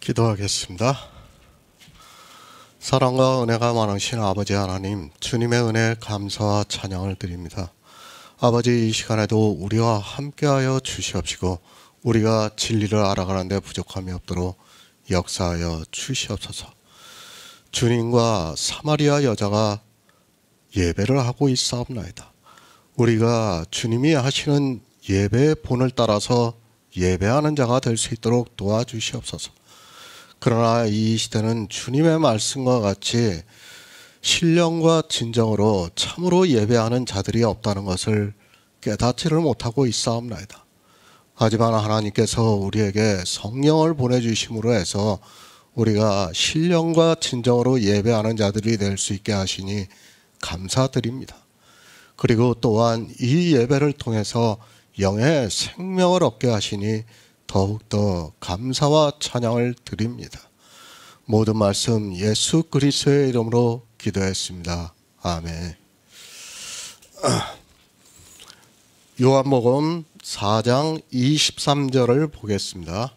기도하겠습니다. 사랑과 은혜가 많으신 아버지 하나님, 주님의 은혜 감사와 찬양을 드립니다. 아버지, 이 시간에도 우리와 함께하여 주시옵시고 우리가 진리를 알아가는 데 부족함이 없도록 역사하여 주시옵소서. 주님과 사마리아 여자가 예배를 하고 있사옵나이다. 우리가 주님이 하시는 예배의 본을 따라서 예배하는 자가 될 수 있도록 도와주시옵소서. 그러나 이 시대는 주님의 말씀과 같이 신령과 진정으로 참으로 예배하는 자들이 없다는 것을 깨닫지를 못하고 있사옵나이다. 하지만 하나님께서 우리에게 성령을 보내주심으로 해서 우리가 신령과 진정으로 예배하는 자들이 될 수 있게 하시니 감사드립니다. 그리고 또한 이 예배를 통해서 영의 생명을 얻게 하시니 더욱더 감사와 찬양을 드립니다. 모든 말씀 예수 그리스도의 이름으로 기도했습니다. 아멘. 요한복음 4장 23절을 보겠습니다.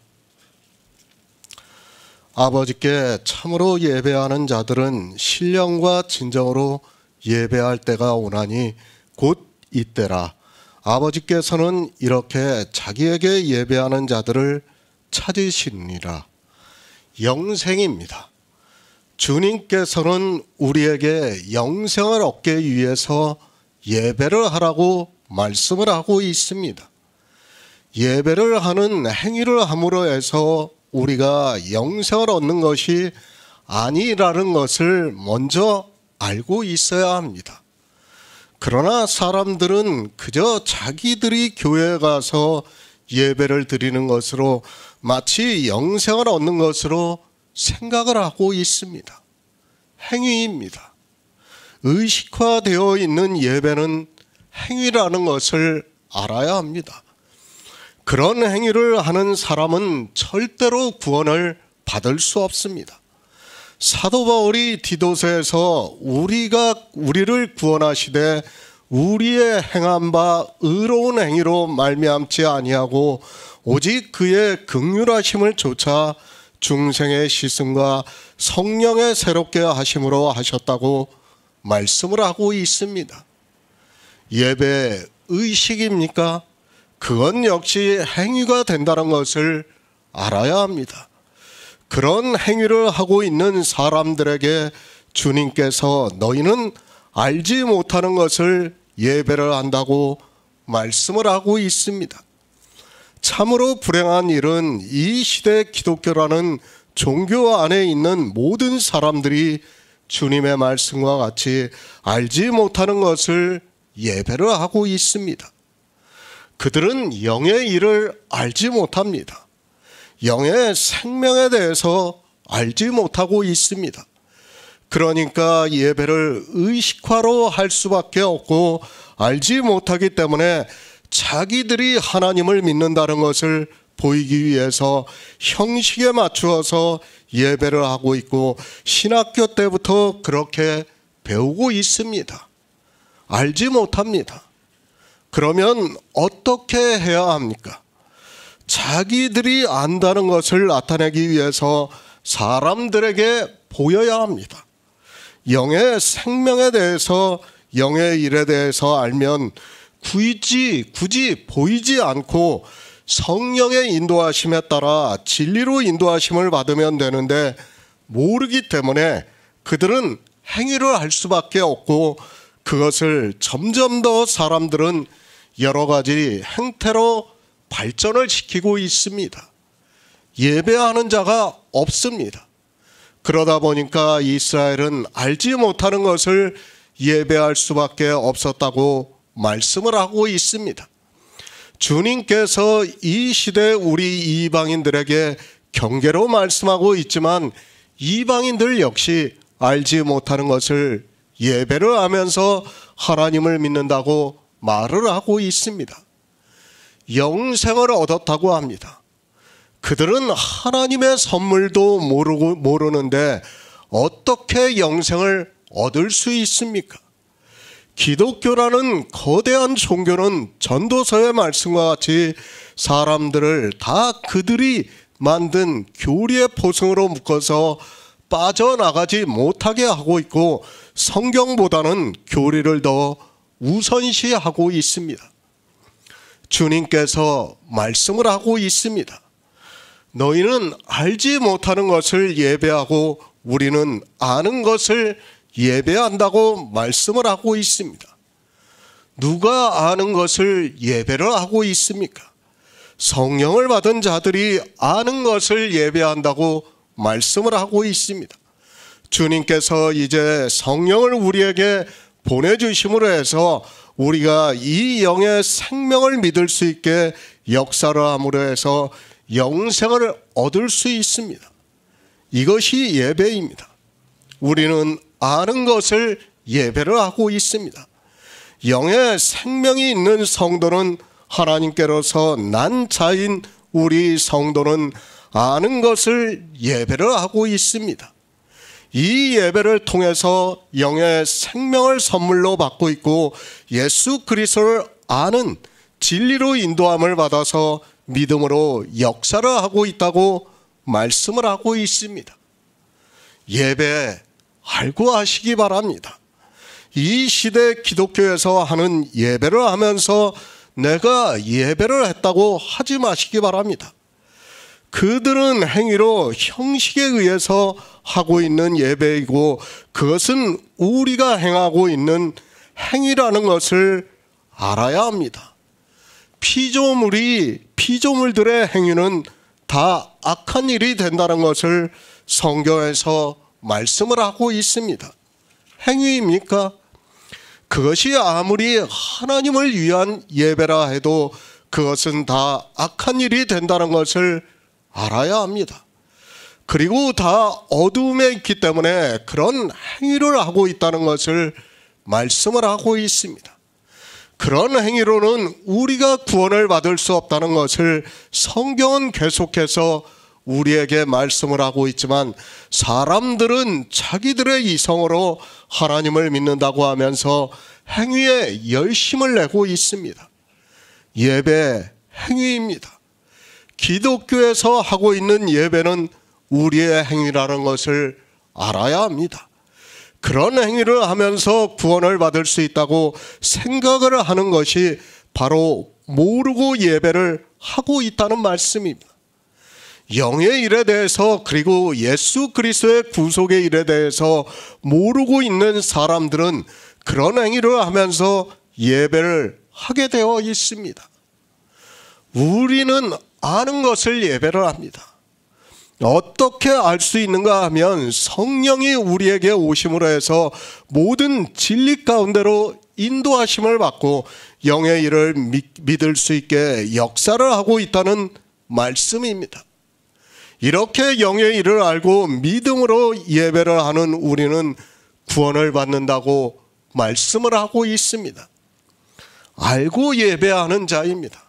아버지께 참으로 예배하는 자들은 신령과 진정으로 예배할 때가 오나니 곧 이때라. 아버지께서는 이렇게 자기에게 예배하는 자들을 찾으시니라. 영생입니다. 주님께서는 우리에게 영생을 얻기 위해서 예배를 하라고 말씀을 하고 있습니다. 예배를 하는 행위를 함으로 해서 우리가 영생을 얻는 것이 아니라는 것을 먼저 알고 있어야 합니다. 그러나 사람들은 그저 자기들이 교회에 가서 예배를 드리는 것으로 마치 영생을 얻는 것으로 생각을 하고 있습니다. 행위입니다. 의식화되어 있는 예배는 행위라는 것을 알아야 합니다. 그런 행위를 하는 사람은 절대로 구원을 받을 수 없습니다. 사도 바울이 디도서에서 우리를 구원하시되 우리의 행한 바 의로운 행위로 말미암지 아니하고 오직 그의 긍휼하심을 좇아 중생의 씻음과 성령의 새롭게 하심으로 하셨다고 말씀을 하고 있습니다. 예배 의식입니까? 그건 역시 행위가 된다는 것을 알아야 합니다. 그런 행위를 하고 있는 사람들에게 주님께서 너희는 알지 못하는 것을 예배를 한다고 말씀을 하고 있습니다. 참으로 불행한 일은 이 시대 기독교라는 종교 안에 있는 모든 사람들이 주님의 말씀과 같이 알지 못하는 것을 예배를 하고 있습니다. 그들은 영의 일을 알지 못합니다. 영의 생명에 대해서 알지 못하고 있습니다. 그러니까 예배를 의식화로 할 수밖에 없고 알지 못하기 때문에 자기들이 하나님을 믿는다는 것을 보이기 위해서 형식에 맞추어서 예배를 하고 있고 신학교 때부터 그렇게 배우고 있습니다. 알지 못합니다. 그러면 어떻게 해야 합니까? 자기들이 안다는 것을 나타내기 위해서 사람들에게 보여야 합니다. 영의 생명에 대해서, 영의 일에 대해서 알면 굳이 보이지 않고 성령의 인도하심에 따라 진리로 인도하심을 받으면 되는데 모르기 때문에 그들은 행위를 할 수밖에 없고 그것을 점점 더 사람들은 여러 가지 행태로 발전을 시키고 있습니다. 예배하는 자가 없습니다. 그러다 보니까 이스라엘은 알지 못하는 것을 예배할 수밖에 없었다고 말씀을 하고 있습니다. 주님께서 이 시대 우리 이방인들에게 경계로 말씀하고 있지만 이방인들 역시 알지 못하는 것을 예배를 하면서 하나님을 믿는다고 말을 하고 있습니다. 영생을 얻었다고 합니다. 그들은 하나님의 선물도 모르는데 어떻게 영생을 얻을 수 있습니까? 기독교라는 거대한 종교는 전도서의 말씀과 같이 사람들을 다 그들이 만든 교리의 포승으로 묶어서 빠져나가지 못하게 하고 있고 성경보다는 교리를 더 우선시하고 있습니다. 주님께서 말씀을 하고 있습니다. 너희는 알지 못하는 것을 예배하고 우리는 아는 것을 예배한다고 말씀을 하고 있습니다. 누가 아는 것을 예배를 하고 있습니까? 성령을 받은 자들이 아는 것을 예배한다고 말씀을 하고 있습니다. 주님께서 이제 성령을 우리에게 보내주심으로 해서 우리가 이 영의 생명을 믿을 수 있게 역사를 함으로 해서 영생을 얻을 수 있습니다. 이것이 예배입니다. 우리는 아는 것을 예배를 하고 있습니다. 영의 생명이 있는 성도는 하나님께로서 난 자인 우리 성도는 아는 것을 예배를 하고 있습니다. 이 예배를 통해서 영의 생명을 선물로 받고 있고 예수 그리스도를 아는 진리로 인도함을 받아서 믿음으로 역사를 하고 있다고 말씀을 하고 있습니다. 예배 알고 하시기 바랍니다. 이 시대 기독교에서 하는 예배를 하면서 내가 예배를 했다고 하지 마시기 바랍니다. 그들은 행위로 형식에 의해서 하고 있는 예배이고 그것은 우리가 행하고 있는 행위라는 것을 알아야 합니다. 피조물들의 행위는 다 악한 일이 된다는 것을 성경에서 말씀을 하고 있습니다. 행위입니까? 그것이 아무리 하나님을 위한 예배라 해도 그것은 다 악한 일이 된다는 것을 알아야 합니다. 그리고 다 어두움에 있기 때문에 그런 행위를 하고 있다는 것을 말씀을 하고 있습니다. 그런 행위로는 우리가 구원을 받을 수 없다는 것을 성경은 계속해서 우리에게 말씀을 하고 있지만 사람들은 자기들의 이성으로 하나님을 믿는다고 하면서 행위에 열심을 내고 있습니다. 예배 행위입니다. 기독교에서 하고 있는 예배는 우리의 행위라는 것을 알아야 합니다. 그런 행위를 하면서 구원을 받을 수 있다고 생각을 하는 것이 바로 모르고 예배를 하고 있다는 말씀입니다. 영의 일에 대해서 그리고 예수 그리스도의 구속의 일에 대해서 모르고 있는 사람들은 그런 행위를 하면서 예배를 하게 되어 있습니다. 우리는 아는 것을 예배를 합니다. 어떻게 알 수 있는가 하면 성령이 우리에게 오심으로 해서 모든 진리 가운데로 인도하심을 받고 영의 일을 믿을 수 있게 역사를 하고 있다는 말씀입니다. 이렇게 영의 일을 알고 믿음으로 예배를 하는 우리는 구원을 받는다고 말씀을 하고 있습니다. 알고 예배하는 자입니다.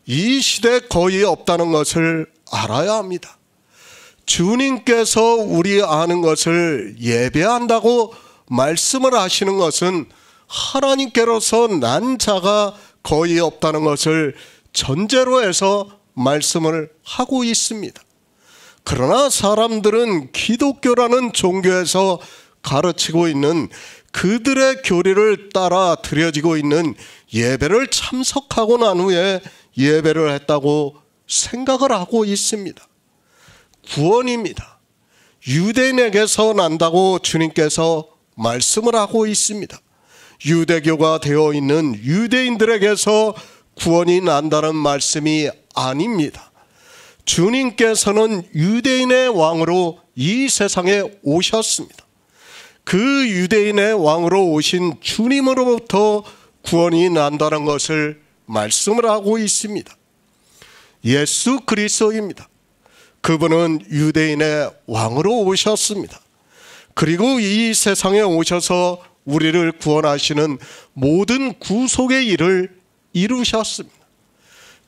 이 시대에 거의 없다는 것을 알아야 합니다. 주님께서 우리 아는 것을 예배한다고 말씀을 하시는 것은 하나님께로서 난 자가 거의 없다는 것을 전제로 해서 말씀을 하고 있습니다. 그러나 사람들은 기독교라는 종교에서 가르치고 있는 그들의 교리를 따라 드려지고 있는 예배를 참석하고 난 후에 예배를 했다고 생각을 하고 있습니다. 구원입니다. 유대인에게서 난다고 주님께서 말씀을 하고 있습니다. 유대교가 되어 있는 유대인들에게서 구원이 난다는 말씀이 아닙니다. 주님께서는 유대인의 왕으로 이 세상에 오셨습니다. 그 유대인의 왕으로 오신 주님으로부터 구원이 난다는 것을 말씀을 하고 있습니다. 예수 그리스도입니다. 그분은 유대인의 왕으로 오셨습니다. 그리고 이 세상에 오셔서 우리를 구원하시는 모든 구속의 일을 이루셨습니다.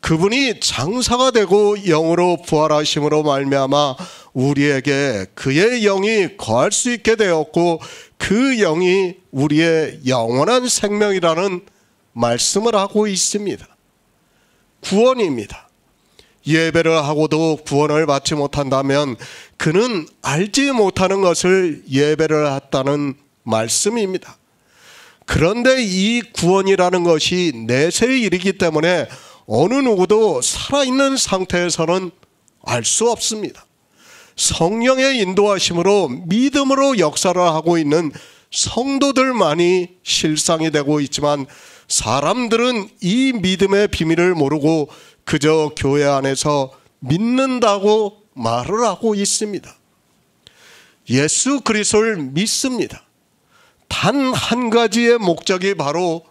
그분이 장사가 되고 영으로 부활하심으로 말미암아 우리에게 그의 영이 거할 수 있게 되었고 그 영이 우리의 영원한 생명이라는 말씀을 하고 있습니다. 구원입니다. 예배를 하고도 구원을 받지 못한다면 그는 알지 못하는 것을 예배를 했다는 말씀입니다. 그런데 이 구원이라는 것이 내세의 일이기 때문에 어느 누구도 살아있는 상태에서는 알 수 없습니다. 성령의 인도하심으로 믿음으로 역사를 하고 있는 성도들만이 실상이 되고 있지만 사람들은 이 믿음의 비밀을 모르고 그저 교회 안에서 믿는다고 말을 하고 있습니다. 예수 그리스도를 믿습니다. 단 한 가지의 목적이 바로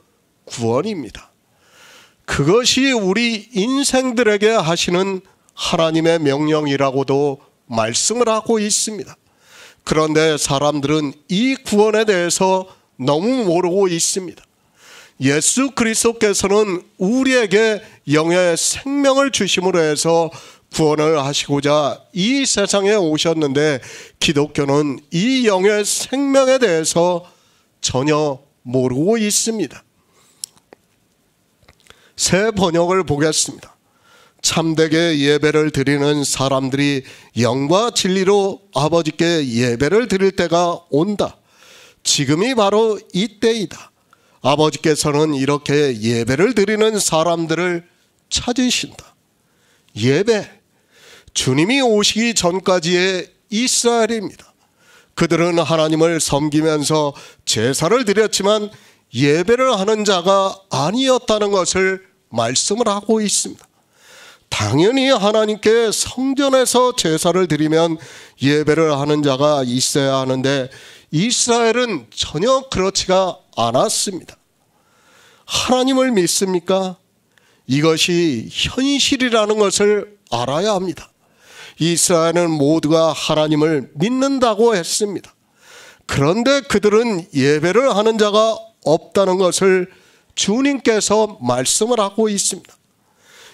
구원입니다. 그것이 우리 인생들에게 하시는 하나님의 명령이라고도 말씀을 하고 있습니다. 그런데 사람들은 이 구원에 대해서 너무 모르고 있습니다. 예수 그리스도께서는 우리에게 영의 생명을 주심으로 해서 구원을 하시고자 이 세상에 오셨는데 기독교는 이 영의 생명에 대해서 전혀 모르고 있습니다. 새 번역을 보겠습니다. 참되게 예배를 드리는 사람들이 영과 진리로 아버지께 예배를 드릴 때가 온다. 지금이 바로 이때이다. 아버지께서는 이렇게 예배를 드리는 사람들을 찾으신다. 예배, 주님이 오시기 전까지의 이스라엘입니다. 그들은 하나님을 섬기면서 제사를 드렸지만 예배를 하는 자가 아니었다는 것을 말씀을 하고 있습니다. 당연히 하나님께 성전에서 제사를 드리면 예배를 하는 자가 있어야 하는데 이스라엘은 전혀 그렇지가 않았습니다. 하나님을 믿습니까? 이것이 현실이라는 것을 알아야 합니다. 이스라엘은 모두가 하나님을 믿는다고 했습니다. 그런데 그들은 예배를 하는 자가 없다는 것을 주님께서 말씀을 하고 있습니다.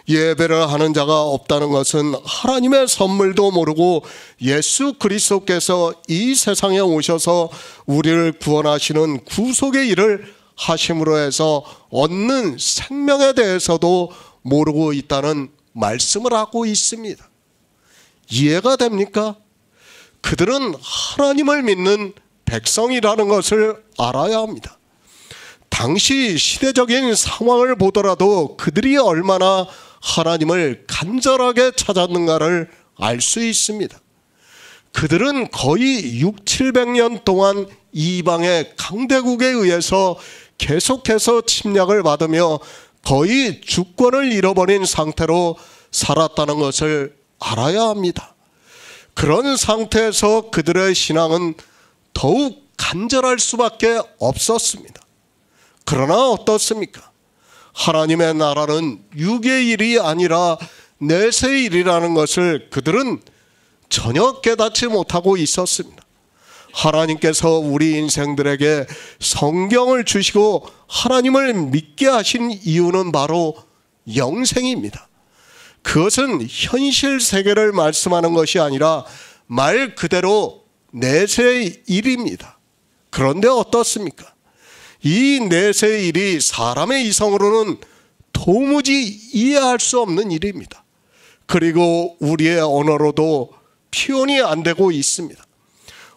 예배를 하는 자가 없다는 것은 하나님의 선물도 모르고 예수 그리스도께서 이 세상에 오셔서 우리를 구원하시는 구속의 일을 하심으로 해서 얻는 생명에 대해서도 모르고 있다는 말씀을 하고 있습니다. 이해가 됩니까? 그들은 하나님을 믿는 백성이라는 것을 알아야 합니다. 당시 시대적인 상황을 보더라도 그들이 얼마나 하나님을 간절하게 찾았는가를 알 수 있습니다. 그들은 거의 600~700년 동안 이방의 강대국에 의해서 계속해서 침략을 받으며 거의 주권을 잃어버린 상태로 살았다는 것을 알아야 합니다. 그런 상태에서 그들의 신앙은 더욱 간절할 수밖에 없었습니다. 그러나 어떻습니까? 하나님의 나라는 육의 일이 아니라 내세의 일이라는 것을 그들은 전혀 깨닫지 못하고 있었습니다. 하나님께서 우리 인생들에게 성경을 주시고 하나님을 믿게 하신 이유는 바로 영생입니다. 그것은 현실 세계를 말씀하는 것이 아니라 말 그대로 내세의 일입니다. 그런데 어떻습니까? 이 내세의 일이 사람의 이성으로는 도무지 이해할 수 없는 일입니다. 그리고 우리의 언어로도 표현이 안 되고 있습니다.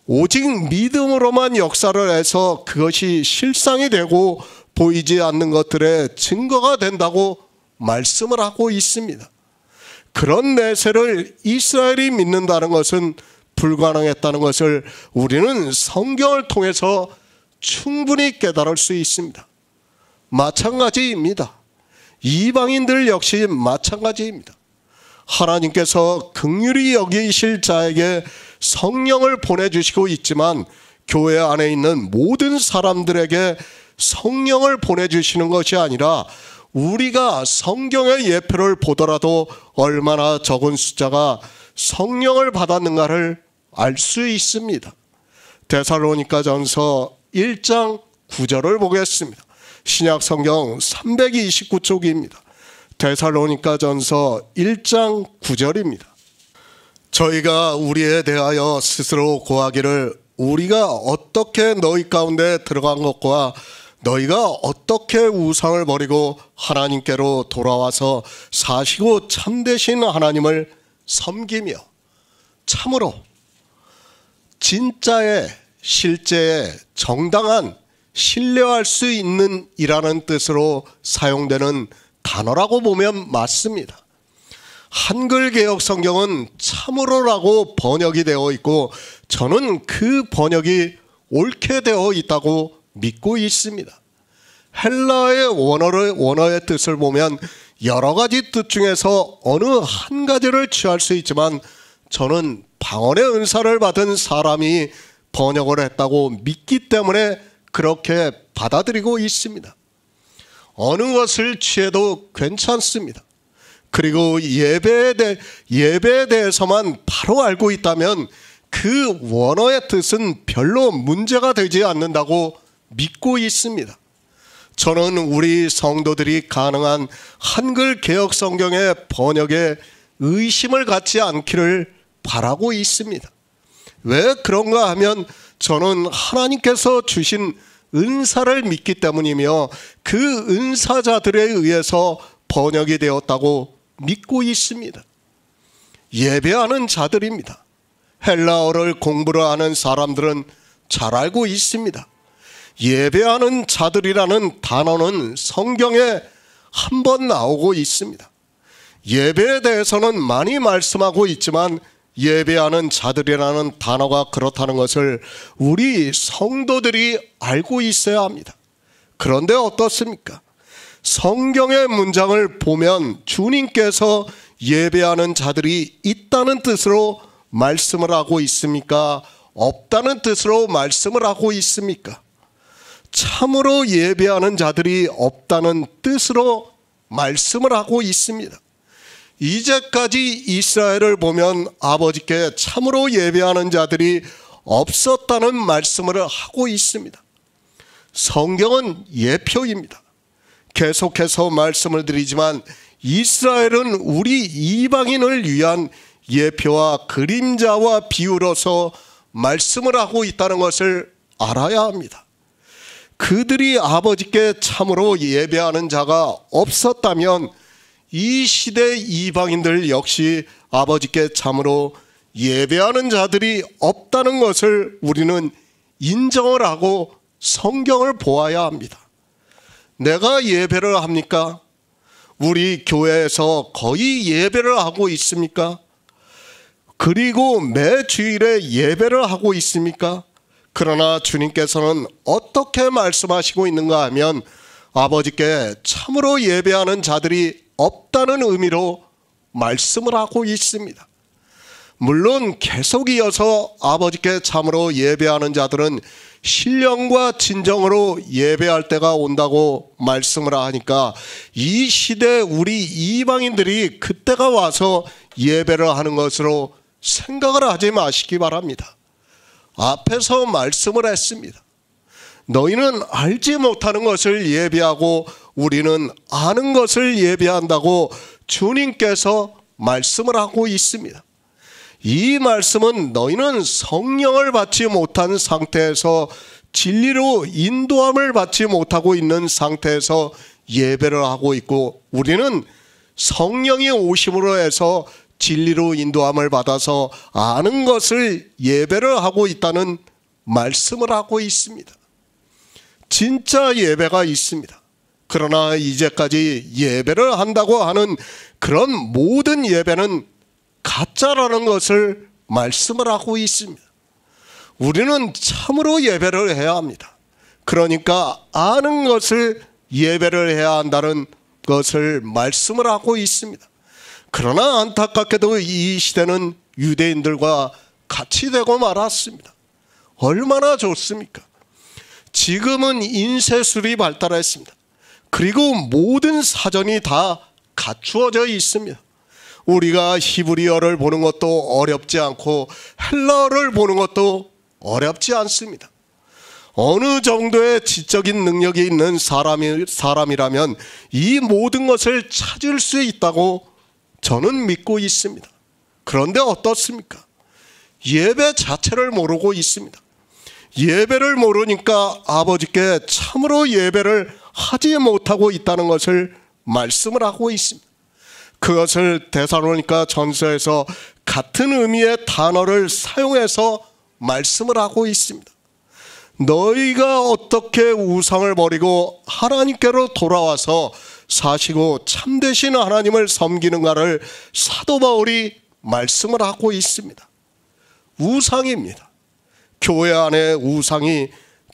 오직 믿음으로만 역사를 해서 그것이 실상이 되고 보이지 않는 것들의 증거가 된다고 말씀을 하고 있습니다. 그런 내세를 이스라엘이 믿는다는 것은 불가능했다는 것을 우리는 성경을 통해서 충분히 깨달을 수 있습니다. 마찬가지입니다. 이방인들 역시 마찬가지입니다. 하나님께서 긍휼히 여기실 자에게 성령을 보내주시고 있지만 교회 안에 있는 모든 사람들에게 성령을 보내주시는 것이 아니라 우리가 성경의 예표를 보더라도 얼마나 적은 숫자가 성령을 받았는가를 알 수 있습니다. 데살로니가전서 1장 9절을 보겠습니다. 신약 성경 329쪽입니다. 데살로니가전서 1장 9절입니다. 저희가 우리에 대하여 스스로 고하기를 우리가 어떻게 너희 가운데 들어간 것과 너희가 어떻게 우상을 버리고 하나님께로 돌아와서 사시고 참되신 하나님을 섬기며 참으로 진짜의 실제의 정당한 신뢰할 수 있는 이라는 뜻으로 사용되는 단어라고 보면 맞습니다. 한글 개역 성경은 참으로라고 번역이 되어 있고 저는 그 번역이 옳게 되어 있다고 믿고 있습니다. 헬라의 원어의 뜻을 보면 여러 가지 뜻 중에서 어느 한 가지를 취할 수 있지만 저는 방언의 은사를 받은 사람이 번역을 했다고 믿기 때문에 그렇게 받아들이고 있습니다. 어느 것을 취해도 괜찮습니다. 그리고 예배에 대해서만 바로 알고 있다면 그 원어의 뜻은 별로 문제가 되지 않는다고 믿고 있습니다. 저는 우리 성도들이 가능한 한글 개역 성경의 번역에 의심을 갖지 않기를 바라고 있습니다. 왜 그런가 하면 저는 하나님께서 주신 은사를 믿기 때문이며 그 은사자들에 의해서 번역이 되었다고 믿고 있습니다. 예배하는 자들입니다. 헬라어를 공부를 하는 사람들은 잘 알고 있습니다. 예배하는 자들이라는 단어는 성경에 한 번 나오고 있습니다. 예배에 대해서는 많이 말씀하고 있지만 예배하는 자들이라는 단어가 그렇다는 것을 우리 성도들이 알고 있어야 합니다. 그런데 어떻습니까? 성경의 문장을 보면 주님께서 예배하는 자들이 있다는 뜻으로 말씀을 하고 있습니까? 없다는 뜻으로 말씀을 하고 있습니까? 참으로 예배하는 자들이 없다는 뜻으로 말씀을 하고 있습니다. 이제까지 이스라엘을 보면 아버지께 참으로 예배하는 자들이 없었다는 말씀을 하고 있습니다. 성경은 예표입니다. 계속해서 말씀을 드리지만 이스라엘은 우리 이방인을 위한 예표와 그림자와 비유로서 말씀을 하고 있다는 것을 알아야 합니다. 그들이 아버지께 참으로 예배하는 자가 없었다면 이 시대 이방인들 역시 아버지께 참으로 예배하는 자들이 없다는 것을 우리는 인정을 하고 성경을 보아야 합니다. 내가 예배를 합니까? 우리 교회에서 거의 예배를 하고 있습니까? 그리고 매 주일에 예배를 하고 있습니까? 그러나 주님께서는 어떻게 말씀하시고 있는가 하면 아버지께 참으로 예배하는 자들이 없다는 의미로 말씀을 하고 있습니다. 물론 계속 이어서 아버지께 참으로 예배하는 자들은 신령과 진정으로 예배할 때가 온다고 말씀을 하니까 이 시대 우리 이방인들이 그때가 와서 예배를 하는 것으로 생각을 하지 마시기 바랍니다. 앞에서 말씀을 했습니다. 너희는 알지 못하는 것을 예배하고 우리는 아는 것을 예배한다고 주님께서 말씀을 하고 있습니다. 이 말씀은 너희는 성령을 받지 못한 상태에서 진리로 인도함을 받지 못하고 있는 상태에서 예배를 하고 있고 우리는 성령이 오심으로 해서 진리로 인도함을 받아서 아는 것을 예배를 하고 있다는 말씀을 하고 있습니다. 진짜 예배가 있습니다. 그러나 이제까지 예배를 한다고 하는 그런 모든 예배는 가짜라는 것을 말씀을 하고 있습니다. 우리는 참으로 예배를 해야 합니다. 그러니까 아는 것을 예배를 해야 한다는 것을 말씀을 하고 있습니다. 그러나 안타깝게도 이 시대는 유대인들과 같이 되고 말았습니다. 얼마나 좋습니까? 지금은 인쇄술이 발달했습니다. 그리고 모든 사전이 다 갖추어져 있습니다. 우리가 히브리어를 보는 것도 어렵지 않고 헬라어를 보는 것도 어렵지 않습니다. 어느 정도의 지적인 능력이 있는 사람이라면 이 모든 것을 찾을 수 있다고 저는 믿고 있습니다. 그런데 어떻습니까? 예배 자체를 모르고 있습니다. 예배를 모르니까 아버지께 참으로 예배를 하지 못하고 있다는 것을 말씀을 하고 있습니다. 그것을 데살로니가 전서에서 같은 의미의 단어를 사용해서 말씀을 하고 있습니다. 너희가 어떻게 우상을 버리고 하나님께로 돌아와서 사시고 참되신 하나님을 섬기는가를 사도 바울이 말씀을 하고 있습니다. 우상입니다. 교회 안에 우상이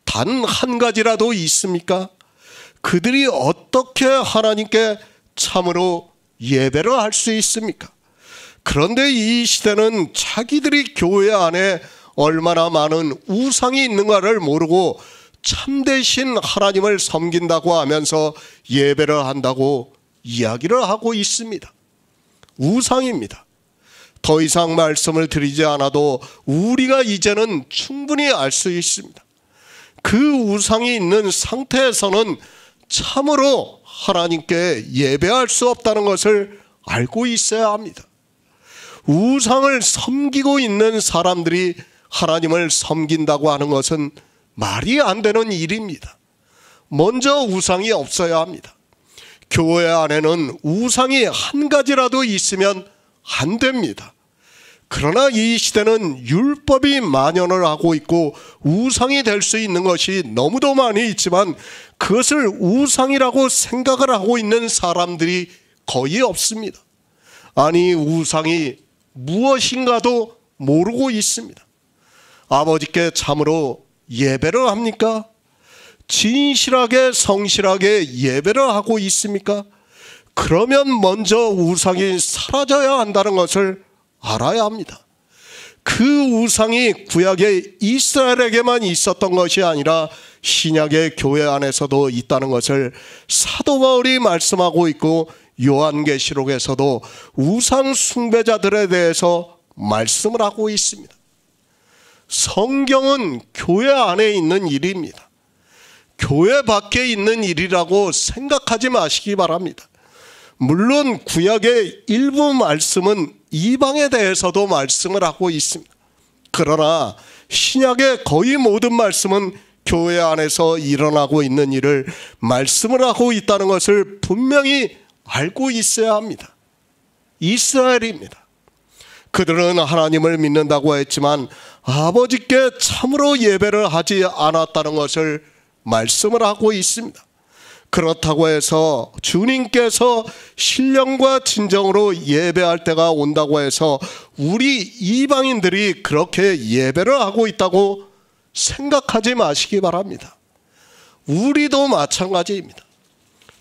단 한 가지라도 있습니까? 그들이 어떻게 하나님께 참으로 예배를 할 수 있습니까? 그런데 이 시대는 자기들이 교회 안에 얼마나 많은 우상이 있는가를 모르고 참되신 하나님을 섬긴다고 하면서 예배를 한다고 이야기를 하고 있습니다. 우상입니다. 더 이상 말씀을 드리지 않아도 우리가 이제는 충분히 알 수 있습니다. 그 우상이 있는 상태에서는 참으로 하나님께 예배할 수 없다는 것을 알고 있어야 합니다. 우상을 섬기고 있는 사람들이 하나님을 섬긴다고 하는 것은 말이 안 되는 일입니다. 먼저 우상이 없어야 합니다. 교회 안에는 우상이 한 가지라도 있으면 안 됩니다. 그러나 이 시대는 율법이 만연을 하고 있고 우상이 될 수 있는 것이 너무도 많이 있지만 그것을 우상이라고 생각을 하고 있는 사람들이 거의 없습니다. 아니, 우상이 무엇인가도 모르고 있습니다. 아버지께 참으로 예배를 합니까? 진실하게 성실하게 예배를 하고 있습니까? 그러면 먼저 우상이 사라져야 한다는 것을 알아야 합니다. 그 우상이 구약의 이스라엘에게만 있었던 것이 아니라 신약의 교회 안에서도 있다는 것을 사도 바울이 말씀하고 있고 요한계시록에서도 우상 숭배자들에 대해서 말씀을 하고 있습니다. 성경은 교회 안에 있는 일입니다. 교회 밖에 있는 일이라고 생각하지 마시기 바랍니다. 물론 구약의 일부 말씀은 이방에 대해서도 말씀을 하고 있습니다. 그러나 신약의 거의 모든 말씀은 교회 안에서 일어나고 있는 일을 말씀을 하고 있다는 것을 분명히 알고 있어야 합니다. 이스라엘입니다. 그들은 하나님을 믿는다고 했지만 아버지께 참으로 예배를 하지 않았다는 것을 말씀을 하고 있습니다. 그렇다고 해서 주님께서 신령과 진정으로 예배할 때가 온다고 해서 우리 이방인들이 그렇게 예배를 하고 있다고 생각하지 마시기 바랍니다. 우리도 마찬가지입니다.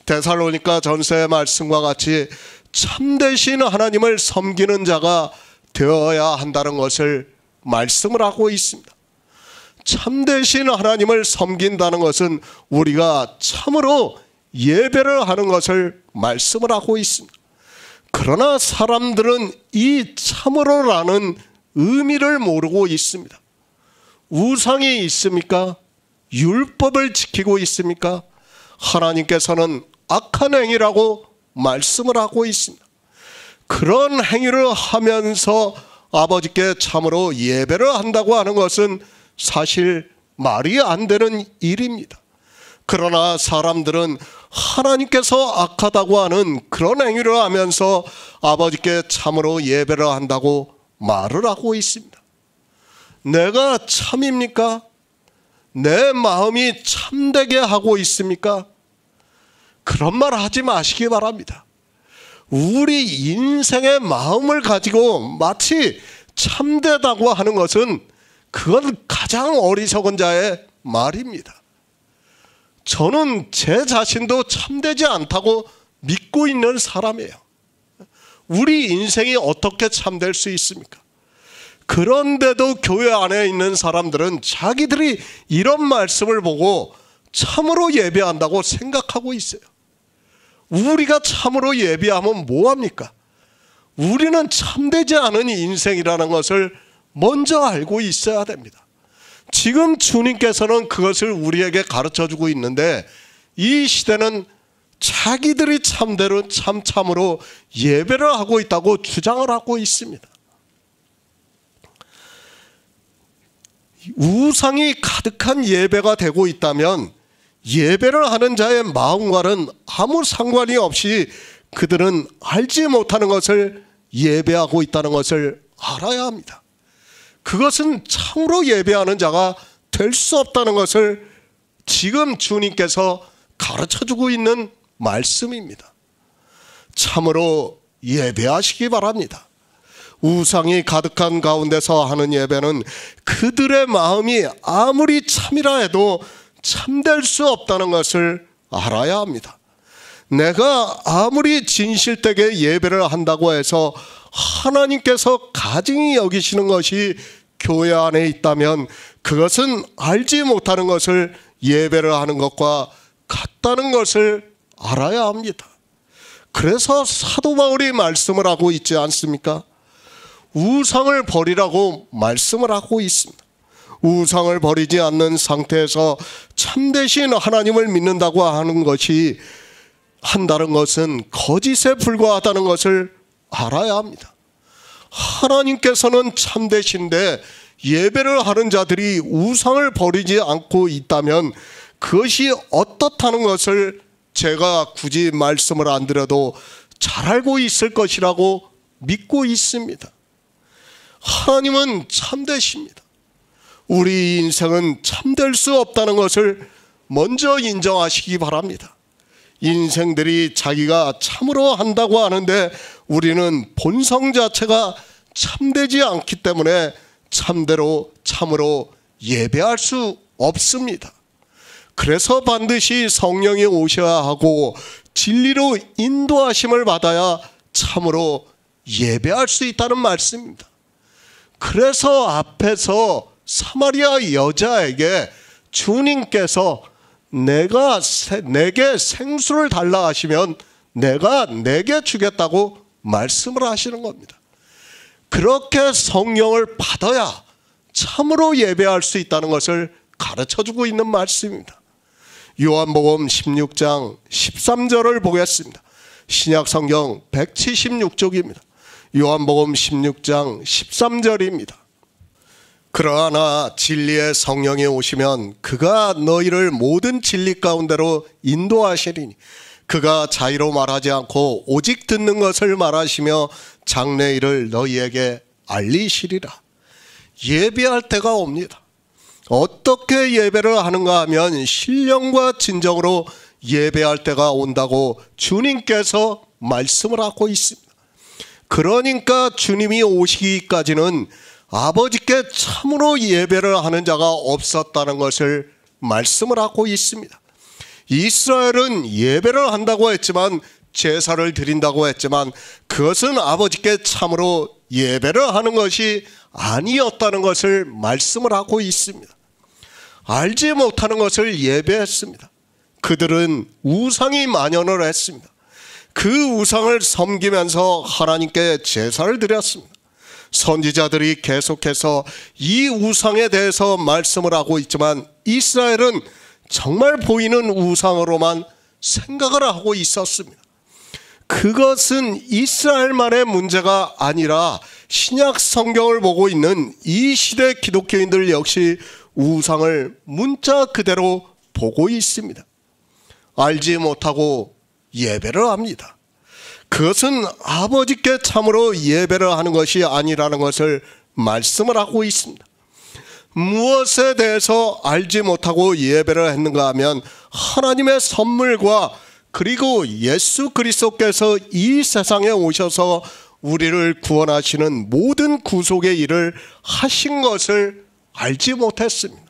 데살로니가 전서의 말씀과 같이 참되신 하나님을 섬기는 자가 되어야 한다는 것을 말씀을 하고 있습니다. 참되신 하나님을 섬긴다는 것은 우리가 참으로 예배를 하는 것을 말씀을 하고 있습니다. 그러나 사람들은 이 참으로라는 의미를 모르고 있습니다. 우상이 있습니까? 율법을 지키고 있습니까? 하나님께서는 악한 행위라고 말씀을 하고 있습니다. 그런 행위를 하면서 아버지께 참으로 예배를 한다고 하는 것은 사실 말이 안 되는 일입니다. 그러나 사람들은 하나님께서 악하다고 하는 그런 행위를 하면서 아버지께 참으로 예배를 한다고 말을 하고 있습니다. 내가 참입니까? 내 마음이 참되게 하고 있습니까? 그런 말 하지 마시기 바랍니다. 우리 인생의 마음을 가지고 마치 참되다고 하는 것은 그건 가장 어리석은 자의 말입니다. 저는 제 자신도 참되지 않다고 믿고 있는 사람이에요. 우리 인생이 어떻게 참될 수 있습니까? 그런데도 교회 안에 있는 사람들은 자기들이 이런 말씀을 보고 참으로 예배한다고 생각하고 있어요. 우리가 참으로 예배하면 뭐합니까? 우리는 참되지 않은 인생이라는 것을 먼저 알고 있어야 됩니다. 지금 주님께서는 그것을 우리에게 가르쳐주고 있는데 이 시대는 자기들이 참대로 참으로 예배를 하고 있다고 주장을 하고 있습니다. 우상이 가득한 예배가 되고 있다면 예배를 하는 자의 마음과는 아무 상관이 없이 그들은 알지 못하는 것을 예배하고 있다는 것을 알아야 합니다. 그것은 참으로 예배하는 자가 될 수 없다는 것을 지금 주님께서 가르쳐주고 있는 말씀입니다. 참으로 예배하시기 바랍니다. 우상이 가득한 가운데서 하는 예배는 그들의 마음이 아무리 참이라 해도 참될 수 없다는 것을 알아야 합니다. 내가 아무리 진실되게 예배를 한다고 해서 하나님께서 가증히 여기시는 것이 교회 안에 있다면 그것은 알지 못하는 것을 예배를 하는 것과 같다는 것을 알아야 합니다. 그래서 사도 바울이 말씀을 하고 있지 않습니까? 우상을 버리라고 말씀을 하고 있습니다. 우상을 버리지 않는 상태에서 참되신 하나님을 믿는다고 하는 것이 한다는 것은 거짓에 불과하다는 것을 알아야 합니다. 하나님께서는 참되신데 예배를 하는 자들이 우상을 버리지 않고 있다면 그것이 어떻다는 것을 제가 굳이 말씀을 안 드려도 잘 알고 있을 것이라고 믿고 있습니다. 하나님은 참되십니다. 우리 인생은 참될 수 없다는 것을 먼저 인정하시기 바랍니다. 인생들이 자기가 참으로 한다고 하는데 우리는 본성 자체가 참되지 않기 때문에 참대로 참으로 예배할 수 없습니다. 그래서 반드시 성령이 오셔야 하고 진리로 인도하심을 받아야 참으로 예배할 수 있다는 말씀입니다. 그래서 앞에서 사마리아 여자에게 주님께서 내게 생수를 달라 하시면 내가 내게 주겠다고 말씀을 하시는 겁니다. 그렇게 성령을 받아야 참으로 예배할 수 있다는 것을 가르쳐주고 있는 말씀입니다. 요한복음 16장 13절을 보겠습니다. 신약성경 176쪽입니다. 요한복음 16장 13절입니다. 그러나 진리의 성령이 오시면 그가 너희를 모든 진리 가운데로 인도하시리니 그가 자의로 말하지 않고 오직 듣는 것을 말하시며 장래 일을 너희에게 알리시리라. 예배할 때가 옵니다. 어떻게 예배를 하는가 하면 신령과 진정으로 예배할 때가 온다고 주님께서 말씀을 하고 있습니다. 그러니까 주님이 오시기까지는 아버지께 참으로 예배를 하는 자가 없었다는 것을 말씀을 하고 있습니다. 이스라엘은 예배를 한다고 했지만 제사를 드린다고 했지만 그것은 아버지께 참으로 예배를 하는 것이 아니었다는 것을 말씀을 하고 있습니다. 알지 못하는 것을 예배했습니다. 그들은 우상이 만연을 했습니다. 그 우상을 섬기면서 하나님께 제사를 드렸습니다. 선지자들이 계속해서 이 우상에 대해서 말씀을 하고 있지만 이스라엘은 정말 보이는 우상으로만 생각을 하고 있었습니다. 그것은 이스라엘만의 문제가 아니라 신약 성경을 보고 있는 이 시대 기독교인들 역시 우상을 문자 그대로 보고 있습니다. 알지 못하고 예배를 합니다. 그것은 아버지께 참으로 예배를 하는 것이 아니라는 것을 말씀을 하고 있습니다. 무엇에 대해서 알지 못하고 예배를 했는가 하면 하나님의 선물과 그리고 예수 그리스도께서 이 세상에 오셔서 우리를 구원하시는 모든 구속의 일을 하신 것을 알지 못했습니다.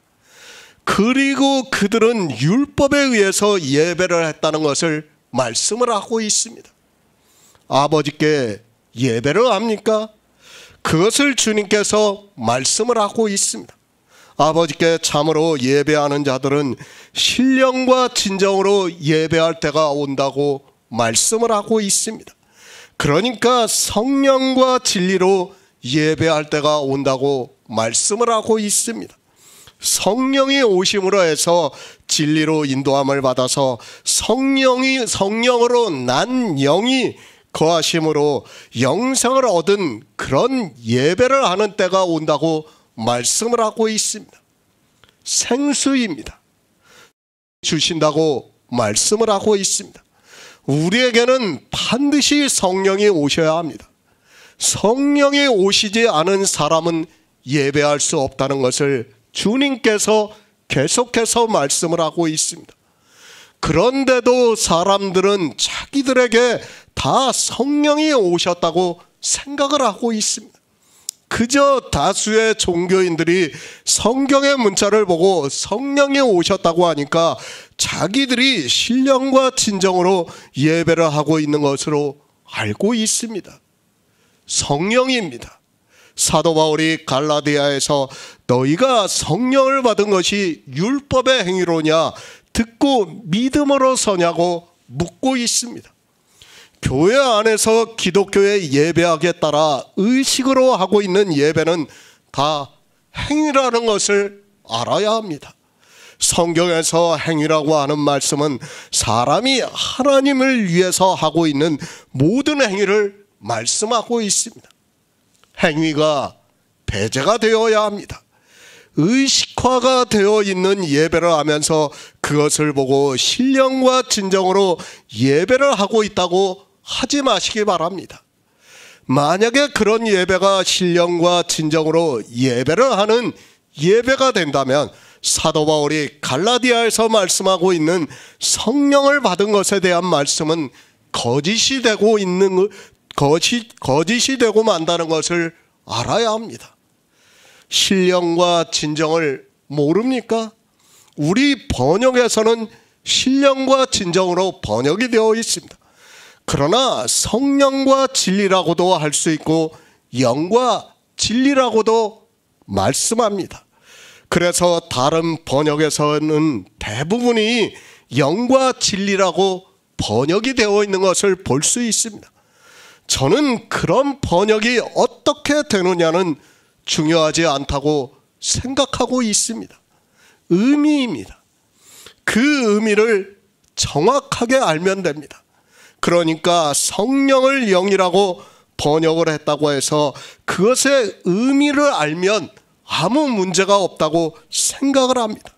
그리고 그들은 율법에 의해서 예배를 했다는 것을 말씀을 하고 있습니다. 아버지께 예배를 합니까? 그것을 주님께서 말씀을 하고 있습니다. 아버지께 참으로 예배하는 자들은 신령과 진정으로 예배할 때가 온다고 말씀을 하고 있습니다. 그러니까 성령과 진리로 예배할 때가 온다고 말씀을 하고 있습니다. 성령이 오심으로 해서 진리로 인도함을 받아서 성령으로 난 영이 거하심으로 영생을 얻은 그런 예배를 하는 때가 온다고 말씀을 하고 있습니다. 생수입니다. 주신다고 말씀을 하고 있습니다. 우리에게는 반드시 성령이 오셔야 합니다. 성령이 오시지 않은 사람은 예배할 수 없다는 것을 주님께서 계속해서 말씀을 하고 있습니다. 그런데도 사람들은 자기들에게 다 성령이 오셨다고 생각을 하고 있습니다. 그저 다수의 종교인들이 성경의 문자를 보고 성령이 오셨다고 하니까 자기들이 신령과 진정으로 예배를 하고 있는 것으로 알고 있습니다. 성령입니다. 사도 바울이 갈라디아에서 너희가 성령을 받은 것이 율법의 행위로냐 듣고 믿음으로 서냐고 묻고 있습니다. 교회 안에서 기독교의 예배학에 따라 의식으로 하고 있는 예배는 다 행위라는 것을 알아야 합니다. 성경에서 행위라고 하는 말씀은 사람이 하나님을 위해서 하고 있는 모든 행위를 말씀하고 있습니다. 행위가 배제가 되어야 합니다. 의식화가 되어 있는 예배를 하면서 그것을 보고 신령과 진정으로 예배를 하고 있다고 하지 마시기 바랍니다. 만약에 그런 예배가 신령과 진정으로 예배를 하는 예배가 된다면 사도 바울이 갈라디아에서 말씀하고 있는 성령을 받은 것에 대한 말씀은 거짓이 되고 만다는 것을 알아야 합니다. 신령과 진정을 모릅니까? 우리 번역에서는 신령과 진정으로 번역이 되어 있습니다. 그러나 성령과 진리라고도 할 수 있고 영과 진리라고도 말씀합니다. 그래서 다른 번역에서는 대부분이 영과 진리라고 번역이 되어 있는 것을 볼 수 있습니다. 저는 그런 번역이 어떻게 되느냐는 중요하지 않다고 생각하고 있습니다. 의미입니다. 그 의미를 정확하게 알면 됩니다. 그러니까 성령을 영이라고 번역을 했다고 해서 그것의 의미를 알면 아무 문제가 없다고 생각을 합니다.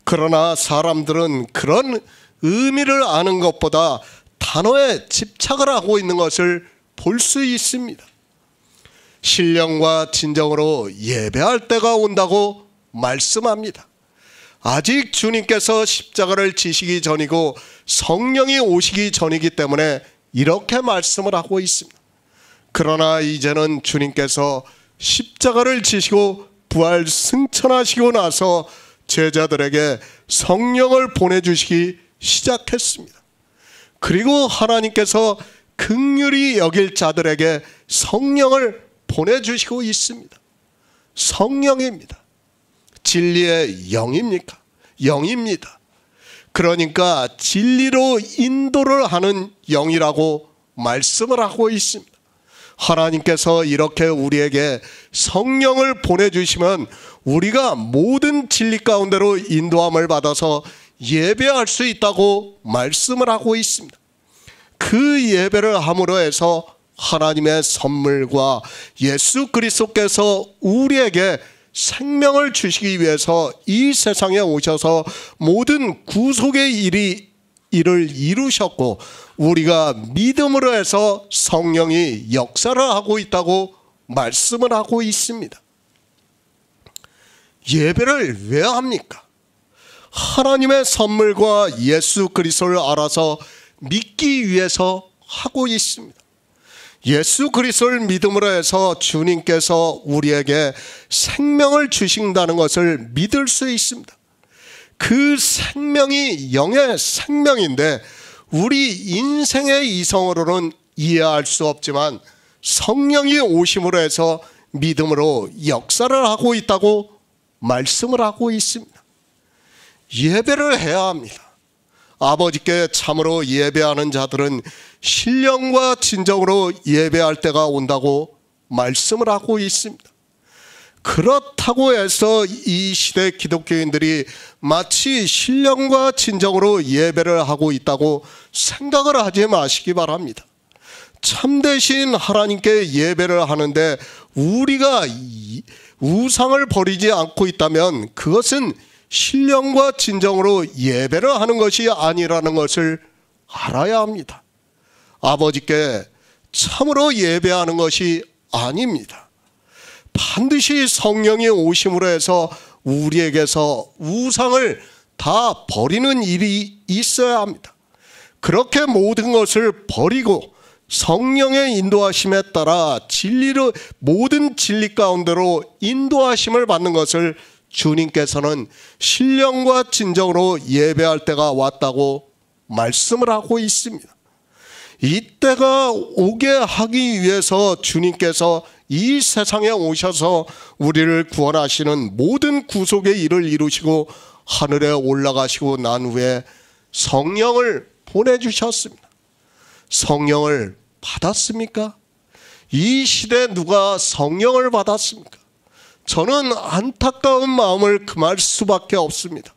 그러나 사람들은 그런 의미를 아는 것보다 단어에 집착을 하고 있는 것을 볼 수 있습니다. 신령과 진정으로 예배할 때가 온다고 말씀합니다. 아직 주님께서 십자가를 지시기 전이고 성령이 오시기 전이기 때문에 이렇게 말씀을 하고 있습니다. 그러나 이제는 주님께서 십자가를 지시고 부활 승천하시고 나서 제자들에게 성령을 보내주시기 시작했습니다. 그리고 하나님께서 긍휼히 여길 자들에게 성령을 보내주시고 있습니다. 성령입니다. 진리의 영입니까? 영입니다. 그러니까 진리로 인도를 하는 영이라고 말씀을 하고 있습니다. 하나님께서 이렇게 우리에게 성령을 보내주시면 우리가 모든 진리 가운데로 인도함을 받아서 예배할 수 있다고 말씀을 하고 있습니다. 그 예배를 함으로 해서 하나님의 선물과 예수 그리스도께서 우리에게 생명을 주시기 위해서 이 세상에 오셔서 모든 구속의 일을 이루셨고 우리가 믿음으로 해서 성령이 역사를 하고 있다고 말씀을 하고 있습니다. 예배를 왜 합니까? 하나님의 선물과 예수 그리스도를 알아서 믿기 위해서 하고 있습니다. 예수 그리스도를 믿음으로 해서 주님께서 우리에게 생명을 주신다는 것을 믿을 수 있습니다. 그 생명이 영의 생명인데 우리 인생의 이성으로는 이해할 수 없지만 성령이 오심으로 해서 믿음으로 역사를 하고 있다고 말씀을 하고 있습니다. 예배를 해야 합니다. 아버지께 참으로 예배하는 자들은 신령과 진정으로 예배할 때가 온다고 말씀을 하고 있습니다. 그렇다고 해서 이 시대 기독교인들이 마치 신령과 진정으로 예배를 하고 있다고 생각을 하지 마시기 바랍니다. 참되신 하나님께 예배를 하는데 우리가 우상을 버리지 않고 있다면 그것은 신령과 진정으로 예배를 하는 것이 아니라는 것을 알아야 합니다. 아버지께 참으로 예배하는 것이 아닙니다. 반드시 성령이 오심으로 해서 우리에게서 우상을 다 버리는 일이 있어야 합니다. 그렇게 모든 것을 버리고 성령의 인도하심에 따라 진리로 모든 진리 가운데로 인도하심을 받는 것을 주님께서는 신령과 진정으로 예배할 때가 왔다고 말씀을 하고 있습니다. 이때가 오게 하기 위해서 주님께서 이 세상에 오셔서 우리를 구원하시는 모든 구속의 일을 이루시고 하늘에 올라가시고 난 후에 성령을 보내주셨습니다. 성령을 받았습니까? 이 시대에 누가 성령을 받았습니까? 저는 안타까운 마음을 금할 수밖에 없습니다.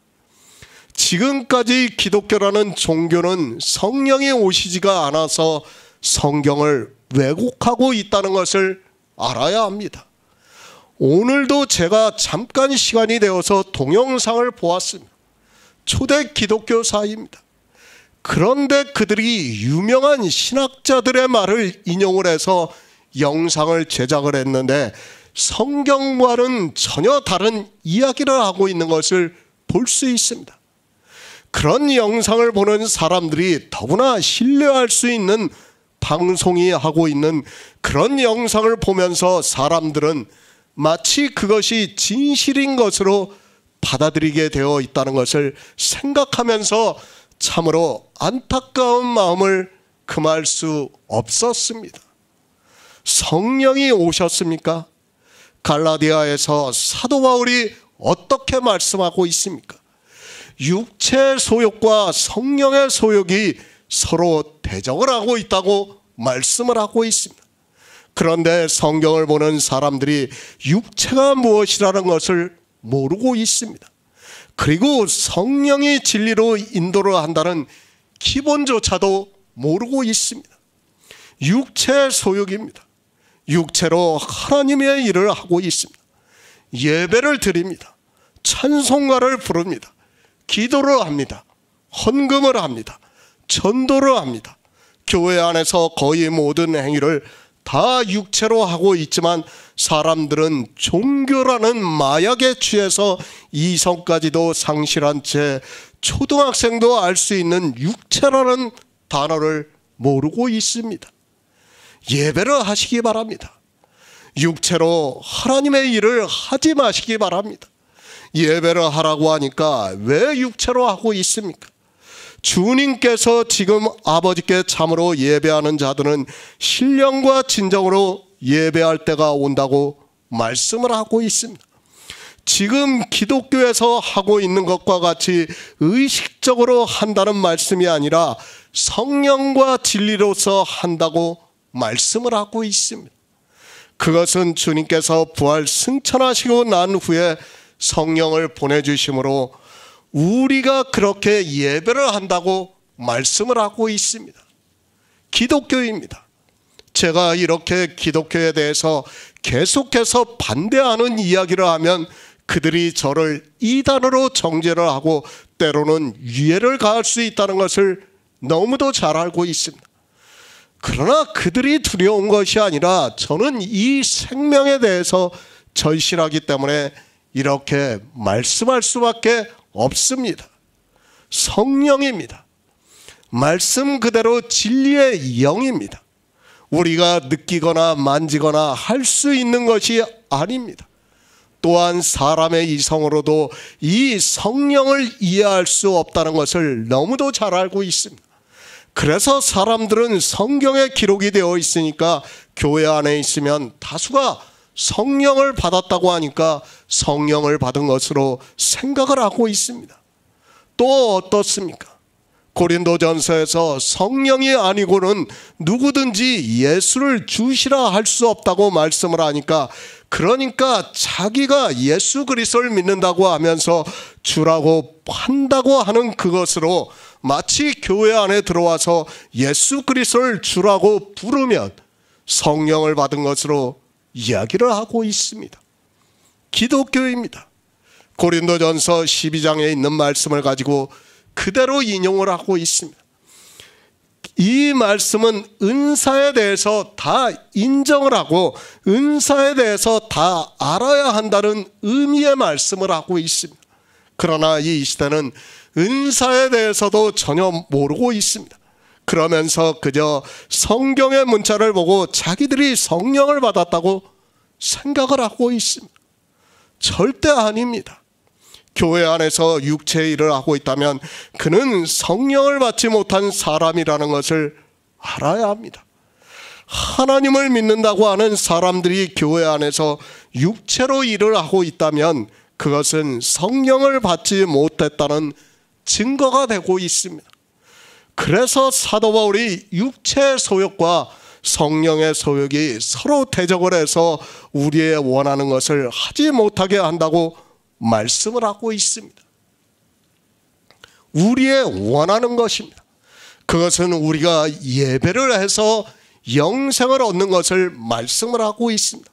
지금까지 기독교라는 종교는 성령이 오시지가 않아서 성경을 왜곡하고 있다는 것을 알아야 합니다. 오늘도 제가 잠깐 시간이 되어서 동영상을 보았습니다. 초대 기독교사입니다. 그런데 그들이 유명한 신학자들의 말을 인용을 해서 영상을 제작을 했는데 성경과는 전혀 다른 이야기를 하고 있는 것을 볼 수 있습니다. 그런 영상을 보는 사람들이 더구나 신뢰할 수 있는 방송이 하고 있는 그런 영상을 보면서 사람들은 마치 그것이 진실인 것으로 받아들이게 되어 있다는 것을 생각하면서 참으로 안타까운 마음을 금할 수 없었습니다. 성령이 오셨습니까? 갈라디아에서 사도 바울이 어떻게 말씀하고 있습니까? 육체의 소욕과 성령의 소욕이 서로 대적을 하고 있다고 말씀을 하고 있습니다. 그런데 성경을 보는 사람들이 육체가 무엇이라는 것을 모르고 있습니다. 그리고 성령이 진리로 인도를 한다는 기본조차도 모르고 있습니다. 육체의 소욕입니다. 육체로 하나님의 일을 하고 있습니다. 예배를 드립니다. 찬송가를 부릅니다. 기도를 합니다. 헌금을 합니다. 전도를 합니다. 교회 안에서 거의 모든 행위를 다 육체로 하고 있지만 사람들은 종교라는 마약에 취해서 이성까지도 상실한 채 초등학생도 알 수 있는 육체라는 단어를 모르고 있습니다. 예배를 하시기 바랍니다. 육체로 하나님의 일을 하지 마시기 바랍니다. 예배를 하라고 하니까 왜 육체로 하고 있습니까? 주님께서 지금 아버지께 참으로 예배하는 자들은 신령과 진정으로 예배할 때가 온다고 말씀을 하고 있습니다. 지금 기독교에서 하고 있는 것과 같이 의식적으로 한다는 말씀이 아니라 성령과 진리로서 한다고 말씀을 하고 있습니다. 그것은 주님께서 부활 승천하시고 난 후에 성령을 보내주심으로 우리가 그렇게 예배를 한다고 말씀을 하고 있습니다. 기독교입니다. 제가 이렇게 기독교에 대해서 계속해서 반대하는 이야기를 하면 그들이 저를 이단으로 정죄를 하고 때로는 유해를 가할 수 있다는 것을 너무도 잘 알고 있습니다. 그러나 그들이 두려운 것이 아니라 저는 이 생명에 대해서 절실하기 때문에 이렇게 말씀할 수밖에 없습니다. 성령입니다. 말씀 그대로 진리의 영입니다. 우리가 느끼거나 만지거나 할 수 있는 것이 아닙니다. 또한 사람의 이성으로도 이 성령을 이해할 수 없다는 것을 너무도 잘 알고 있습니다. 그래서 사람들은 성경에 기록이 되어 있으니까 교회 안에 있으면 다수가 성령을 받았다고 하니까 성령을 받은 것으로 생각을 하고 있습니다. 또 어떻습니까? 고린도전서에서 성령이 아니고는 누구든지 예수를 주시라 할 수 없다고 말씀을 하니까 그러니까 자기가 예수 그리스도를 믿는다고 하면서 주라고 한다고 하는 그것으로 마치 교회 안에 들어와서 예수 그리스도를 주라고 부르면 성령을 받은 것으로 이야기를 하고 있습니다. 기독교입니다. 고린도전서 12장에 있는 말씀을 가지고 그대로 인용을 하고 있습니다. 이 말씀은 은사에 대해서 다 인정을 하고 은사에 대해서 다 알아야 한다는 의미의 말씀을 하고 있습니다. 그러나 이 시대는 은사에 대해서도 전혀 모르고 있습니다. 그러면서 그저 성경의 문자를 보고 자기들이 성령을 받았다고 생각을 하고 있습니다. 절대 아닙니다. 교회 안에서 육체의 일을 하고 있다면 그는 성령을 받지 못한 사람이라는 것을 알아야 합니다. 하나님을 믿는다고 하는 사람들이 교회 안에서 육체로 일을 하고 있다면 그것은 성령을 받지 못했다는 증거가 되고 있습니다. 그래서 사도 바울이 육체의 소욕과 성령의 소욕이 서로 대적을 해서 우리의 원하는 것을 하지 못하게 한다고 말씀을 하고 있습니다. 우리의 원하는 것입니다. 그것은 우리가 예배를 해서 영생을 얻는 것을 말씀을 하고 있습니다.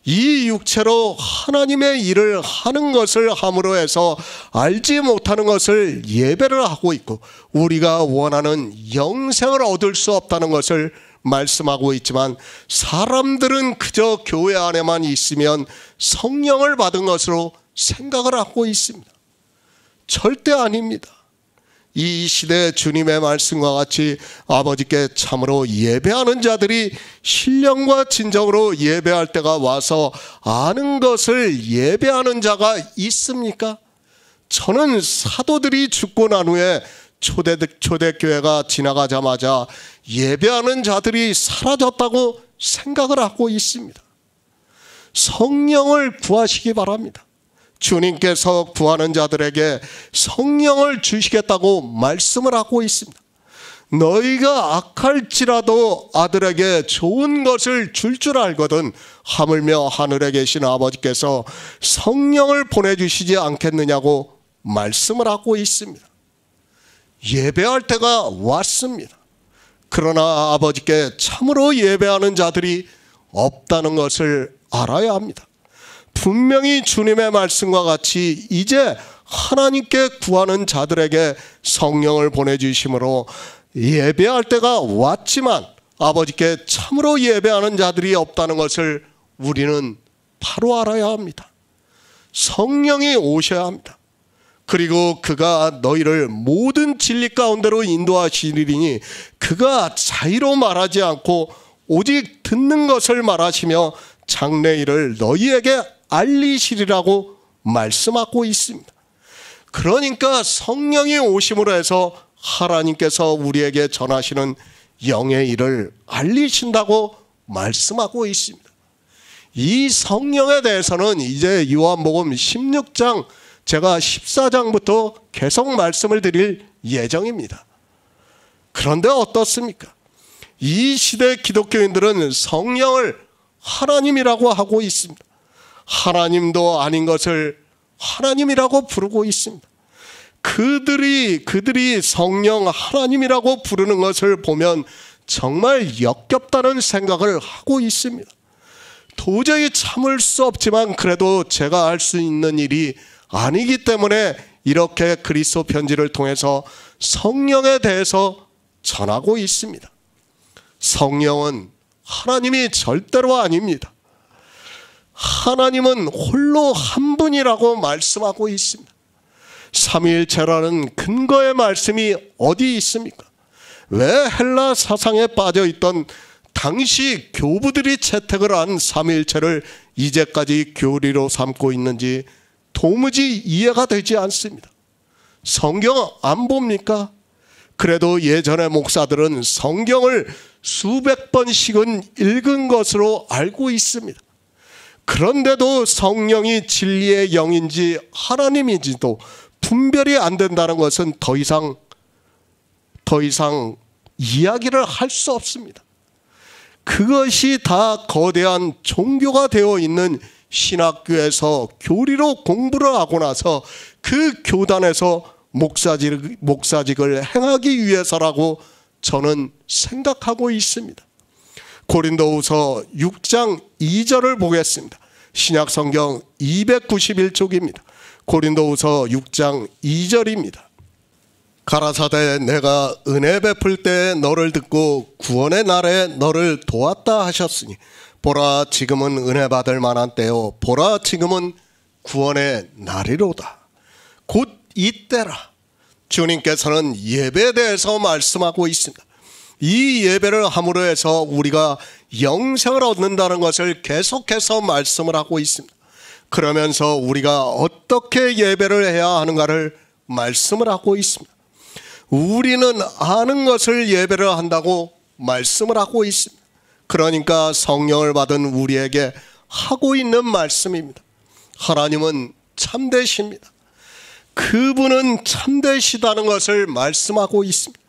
이 육체로 하나님의 일을 하는 것을 함으로 해서 알지 못하는 것을 예배를 하고 있고 우리가 원하는 영생을 얻을 수 없다는 것을 말씀하고 있지만 사람들은 그저 교회 안에만 있으면 성령을 받은 것으로 생각을 하고 있습니다. 절대 아닙니다. 이 시대 주님의 말씀과 같이 아버지께 참으로 예배하는 자들이 신령과 진정으로 예배할 때가 와서 아는 것을 예배하는 자가 있습니까? 저는 사도들이 죽고 난 후에 초대교회가 지나가자마자 예배하는 자들이 사라졌다고 생각을 하고 있습니다. 성령을 구하시기 바랍니다. 주님께서 구하는 자들에게 성령을 주시겠다고 말씀을 하고 있습니다. 너희가 악할지라도 아들에게 좋은 것을 줄 줄 알거든 하물며 하늘에 계신 아버지께서 성령을 보내주시지 않겠느냐고 말씀을 하고 있습니다. 예배할 때가 왔습니다. 그러나 아버지께 참으로 예배하는 자들이 없다는 것을 알아야 합니다. 분명히 주님의 말씀과 같이 이제 하나님께 구하는 자들에게 성령을 보내주심으로 예배할 때가 왔지만 아버지께 참으로 예배하는 자들이 없다는 것을 우리는 바로 알아야 합니다. 성령이 오셔야 합니다. 그리고 그가 너희를 모든 진리 가운데로 인도하시리니 그가 자의로 말하지 않고 오직 듣는 것을 말하시며 장래일을 너희에게 알리시리라고 말씀하고 있습니다. 그러니까 성령이 오심으로 해서 하나님께서 우리에게 전하시는 영의 일을 알리신다고 말씀하고 있습니다. 이 성령에 대해서는 이제 요한복음 16장 제가 14장부터 계속 말씀을 드릴 예정입니다. 그런데 어떻습니까? 이 시대 기독교인들은 성령을 하나님이라고 하고 있습니다. 하나님도 아닌 것을 하나님이라고 부르고 있습니다. 그들이 성령 하나님이라고 부르는 것을 보면 정말 역겹다는 생각을 하고 있습니다. 도저히 참을 수 없지만 그래도 제가 할 수 있는 일이 아니기 때문에 이렇게 그리스도 편지를 통해서 성령에 대해서 전하고 있습니다. 성령은 하나님이 절대로 아닙니다. 하나님은 홀로 한 분이라고 말씀하고 있습니다. 삼위일체라는 근거의 말씀이 어디 있습니까? 왜 헬라 사상에 빠져있던 당시 교부들이 채택을 한 삼위일체를 이제까지 교리로 삼고 있는지 도무지 이해가 되지 않습니다. 성경 안 봅니까? 그래도 예전의 목사들은 성경을 수백 번씩은 읽은 것으로 알고 있습니다. 그런데도 성령이 진리의 영인지 하나님인지도 분별이 안 된다는 것은 더 이상 이야기를 할 수 없습니다. 그것이 다 거대한 종교가 되어 있는 신학교에서 교리로 공부를 하고 나서 그 교단에서 목사직을 행하기 위해서라고 저는 생각하고 있습니다. 고린도후서 6장 2절을 보겠습니다. 신약 성경 291쪽입니다. 고린도후서 6장 2절입니다. 가라사대 내가 은혜 베풀 때 너를 듣고 구원의 날에 너를 도왔다 하셨으니 보라 지금은 은혜 받을 만한 때요 보라 지금은 구원의 날이로다. 곧 이때라. 주님께서는 예배에 대해서 말씀하고 있습니다. 이 예배를 함으로 해서 우리가 영생을 얻는다는 것을 계속해서 말씀을 하고 있습니다. 그러면서 우리가 어떻게 예배를 해야 하는가를 말씀을 하고 있습니다. 우리는 아는 것을 예배를 한다고 말씀을 하고 있습니다. 그러니까 성령을 받은 우리에게 하고 있는 말씀입니다. 하나님은 참되십니다. 그분은 참되시다는 것을 말씀하고 있습니다.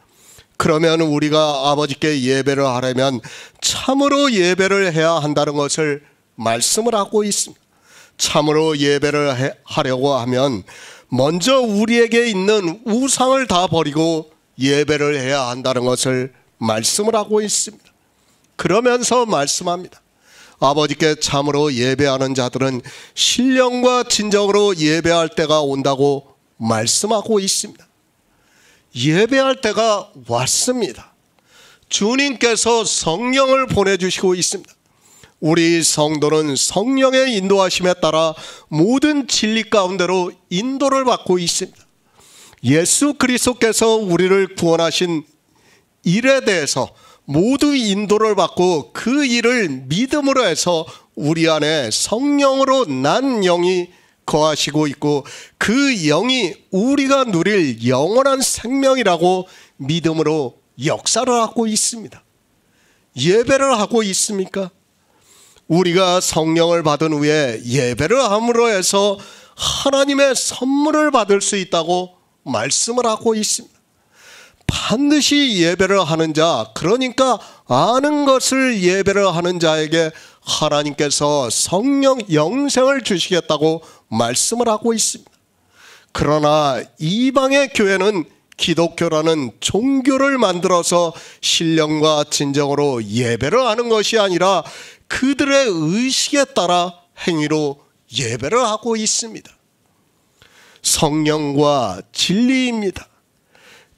그러면 우리가 아버지께 예배를 하려면 참으로 예배를 해야 한다는 것을 말씀을 하고 있습니다. 참으로 예배를 하려고 하면 먼저 우리에게 있는 우상을 다 버리고 예배를 해야 한다는 것을 말씀을 하고 있습니다. 그러면서 말씀합니다. 아버지께 참으로 예배하는 자들은 신령과 진정으로 예배할 때가 온다고 말씀하고 있습니다. 예배할 때가 왔습니다. 주님께서 성령을 보내주시고 있습니다. 우리 성도는 성령의 인도하심에 따라 모든 진리 가운데로 인도를 받고 있습니다. 예수 그리스도께서 우리를 구원하신 일에 대해서 모두 인도를 받고 그 일을 믿음으로 해서 우리 안에 성령으로 난 영이 거하시고 있고 그 영이 우리가 누릴 영원한 생명이라고 믿음으로 역사를 하고 있습니다. 예배를 하고 있습니까? 우리가 성령을 받은 후에 예배를 함으로 해서 하나님의 선물을 받을 수 있다고 말씀을 하고 있습니다. 반드시 예배를 하는 자, 그러니까 아는 것을 예배를 하는 자에게 하나님께서 성령 영생을 주시겠다고 말씀을 하고 있습니다. 그러나 이방의 교회는 기독교라는 종교를 만들어서 신령과 진정으로 예배를 하는 것이 아니라 그들의 의식에 따라 행위로 예배를 하고 있습니다. 성령과 진리입니다.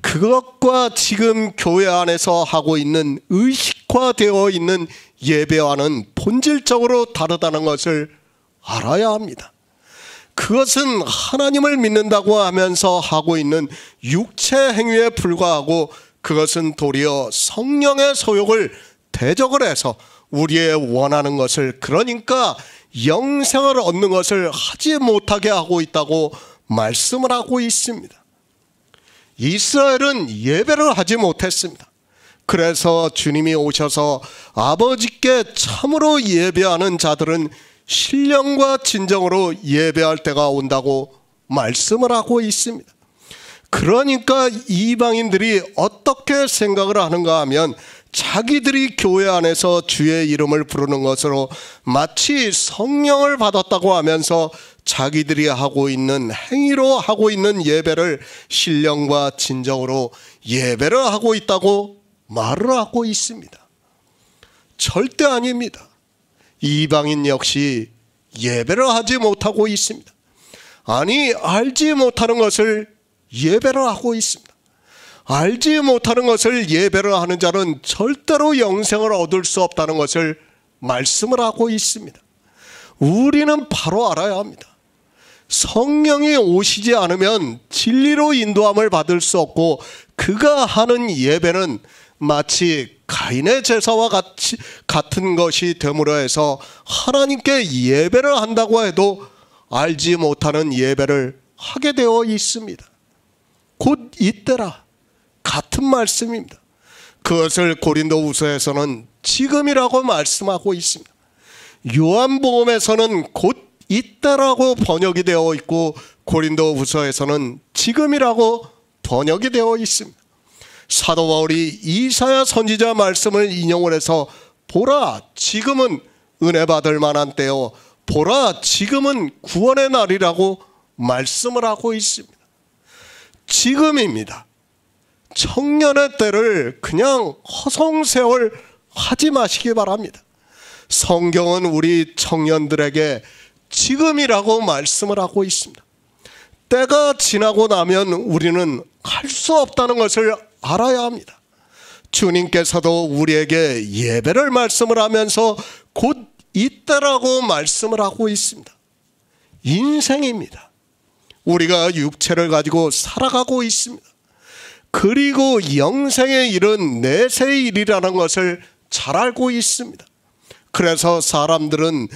그것과 지금 교회 안에서 하고 있는 의식화되어 있는 예배와는 본질적으로 다르다는 것을 알아야 합니다. 그것은 하나님을 믿는다고 하면서 하고 있는 육체 행위에 불과하고 그것은 도리어 성령의 소욕을 대적을 해서 우리의 원하는 것을, 그러니까 영생을 얻는 것을 하지 못하게 하고 있다고 말씀을 하고 있습니다. 이스라엘은 예배를 하지 못했습니다. 그래서 주님이 오셔서 아버지께 참으로 예배하는 자들은 신령과 진정으로 예배할 때가 온다고 말씀을 하고 있습니다. 그러니까 이방인들이 어떻게 생각을 하는가 하면 자기들이 교회 안에서 주의 이름을 부르는 것으로 마치 성령을 받았다고 하면서 자기들이 하고 있는 행위로 하고 있는 예배를 신령과 진정으로 예배를 하고 있다고 말을 하고 있습니다. 절대 아닙니다. 이방인 역시 예배를 하지 못하고 있습니다. 아니, 알지 못하는 것을 예배를 하고 있습니다. 알지 못하는 것을 예배를 하는 자는 절대로 영생을 얻을 수 없다는 것을 말씀을 하고 있습니다. 우리는 바로 알아야 합니다. 성령이 오시지 않으면 진리로 인도함을 받을 수 없고 그가 하는 예배는 마치 가인의 제사와 같은 것이 됨으로 해서 하나님께 예배를 한다고 해도 알지 못하는 예배를 하게 되어 있습니다. 곧 이때라. 같은 말씀입니다. 그것을 고린도후서에서는 지금이라고 말씀하고 있습니다. 요한복음에서는 곧 이때라고 번역이 되어 있고 고린도후서에서는 지금이라고 번역이 되어 있습니다. 사도 바울이 이사야 선지자 말씀을 인용을 해서 보라 지금은 은혜 받을 만한 때요, 보라 지금은 구원의 날이라고 말씀을 하고 있습니다. 지금입니다. 청년의 때를 그냥 허송세월 하지 마시기 바랍니다. 성경은 우리 청년들에게 지금이라고 말씀을 하고 있습니다. 때가 지나고 나면 우리는 할 수 없다는 것을 알아야 합니다. 주님께서도 우리에게 예배를 말씀을 하면서 곧 이때라고 말씀을 하고 있습니다. 인생입니다. 우리가 육체를 가지고 살아가고 있습니다. 그리고 영생의 일은 내세의 일이라는 것을 잘 알고 있습니다. 그래서 사람들은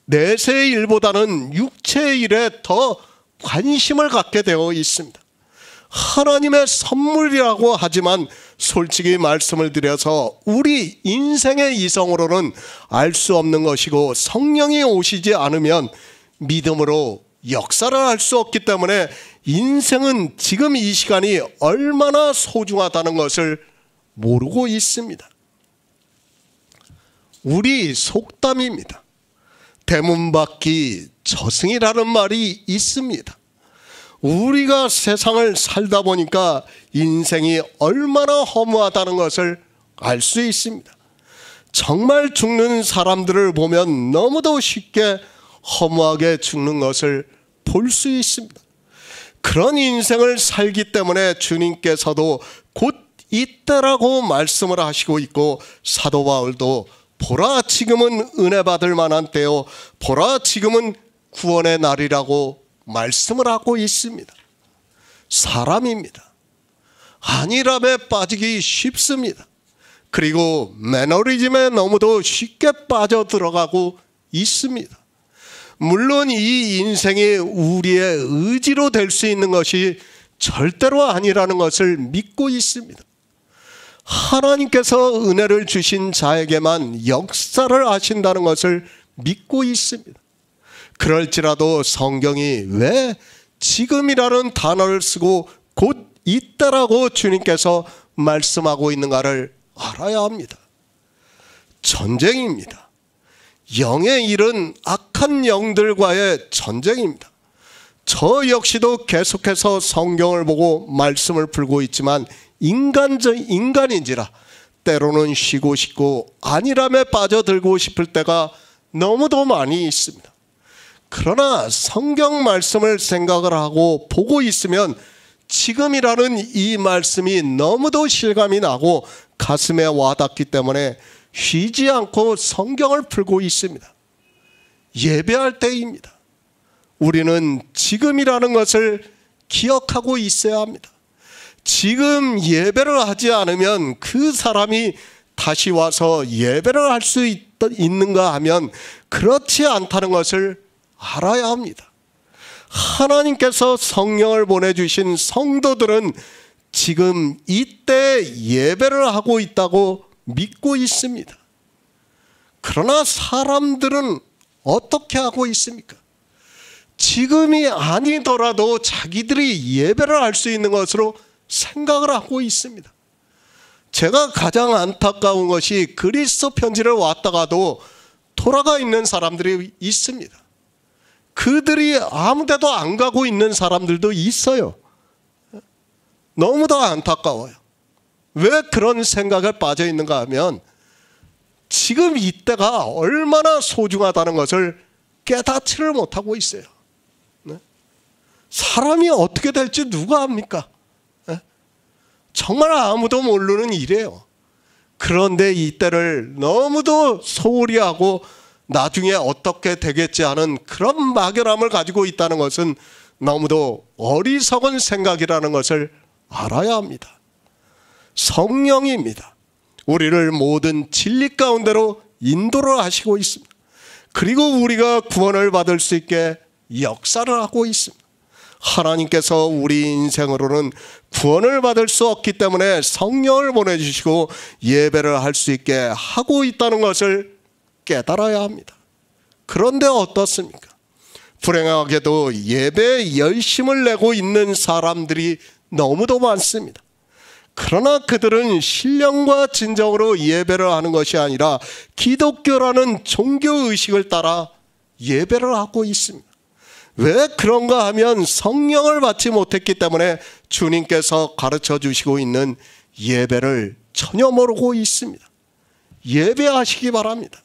내세의 일보다는 육체의 일에 더 관심을 갖게 되어 있습니다. 하나님의 선물이라고 하지만 솔직히 말씀을 드려서 우리 인생의 이성으로는 알 수 없는 것이고, 성령이 오시지 않으면 믿음으로 역사를 할 수 없기 때문에 인생은 지금 이 시간이 얼마나 소중하다는 것을 모르고 있습니다. 우리 속담입니다. 대문밖이 저승이라는 말이 있습니다. 우리가 세상을 살다 보니까 인생이 얼마나 허무하다는 것을 알 수 있습니다. 정말 죽는 사람들을 보면 너무도 쉽게 허무하게 죽는 것을 볼 수 있습니다. 그런 인생을 살기 때문에 주님께서도 곧 이때라고 말씀을 하시고 있고, 사도 바울도 보라 지금은 은혜 받을 만한 때요, 보라 지금은 구원의 날이라고 말씀을 하고 있습니다. 사람입니다. 안일함에 빠지기 쉽습니다. 그리고 매너리즘에 너무도 쉽게 빠져들어가고 있습니다. 물론 이 인생이 우리의 의지로 될 수 있는 것이 절대로 아니라는 것을 믿고 있습니다. 하나님께서 은혜를 주신 자에게만 역사를 하신다는 것을 믿고 있습니다. 그럴지라도 성경이 왜 지금이라는 단어를 쓰고 곧 이때라고 주님께서 말씀하고 있는가를 알아야 합니다. 전쟁입니다. 영의 일은 악한 영들과의 전쟁입니다. 저 역시도 계속해서 성경을 보고 말씀을 풀고 있지만 인간인지라 때로는 쉬고 싶고 안일함에 빠져들고 싶을 때가 너무도 많이 있습니다. 그러나 성경 말씀을 생각을 하고 보고 있으면 지금이라는 이 말씀이 너무도 실감이 나고 가슴에 와닿기 때문에 쉬지 않고 성경을 풀고 있습니다. 예배할 때입니다. 우리는 지금이라는 것을 기억하고 있어야 합니다. 지금 예배를 하지 않으면 그 사람이 다시 와서 예배를 할 수 있는가 하면 그렇지 않다는 것을 알아야 합니다. 하나님께서 성령을 보내주신 성도들은 지금 이때 예배를 하고 있다고 믿고 있습니다. 그러나 사람들은 어떻게 하고 있습니까? 지금이 아니더라도 자기들이 예배를 할 수 있는 것으로 생각을 하고 있습니다. 제가 가장 안타까운 것이 그리스 편지를 왔다가도 돌아가 있는 사람들이 있습니다. 그들이 아무 데도 안 가고 있는 사람들도 있어요. 너무도 안타까워요. 왜 그런 생각에 빠져 있는가 하면 지금 이때가 얼마나 소중하다는 것을 깨닫지를 못하고 있어요. 사람이 어떻게 될지 누가 압니까? 정말 아무도 모르는 일이에요. 그런데 이때를 너무도 소홀히 하고 나중에 어떻게 되겠지 하는 그런 막연함을 가지고 있다는 것은 너무도 어리석은 생각이라는 것을 알아야 합니다. 성령입니다. 우리를 모든 진리 가운데로 인도를 하시고 있습니다. 그리고 우리가 구원을 받을 수 있게 역사를 하고 있습니다. 하나님께서 우리 인생으로는 구원을 받을 수 없기 때문에 성령을 보내주시고 예배를 할 수 있게 하고 있다는 것을 깨달아야 합니다. 그런데 어떻습니까? 불행하게도 예배에 열심을 내고 있는 사람들이 너무도 많습니다. 그러나 그들은 신령과 진정으로 예배를 하는 것이 아니라 기독교라는 종교의식을 따라 예배를 하고 있습니다. 왜 그런가 하면 성령을 받지 못했기 때문에 주님께서 가르쳐 주시고 있는 예배를 전혀 모르고 있습니다. 예배하시기 바랍니다.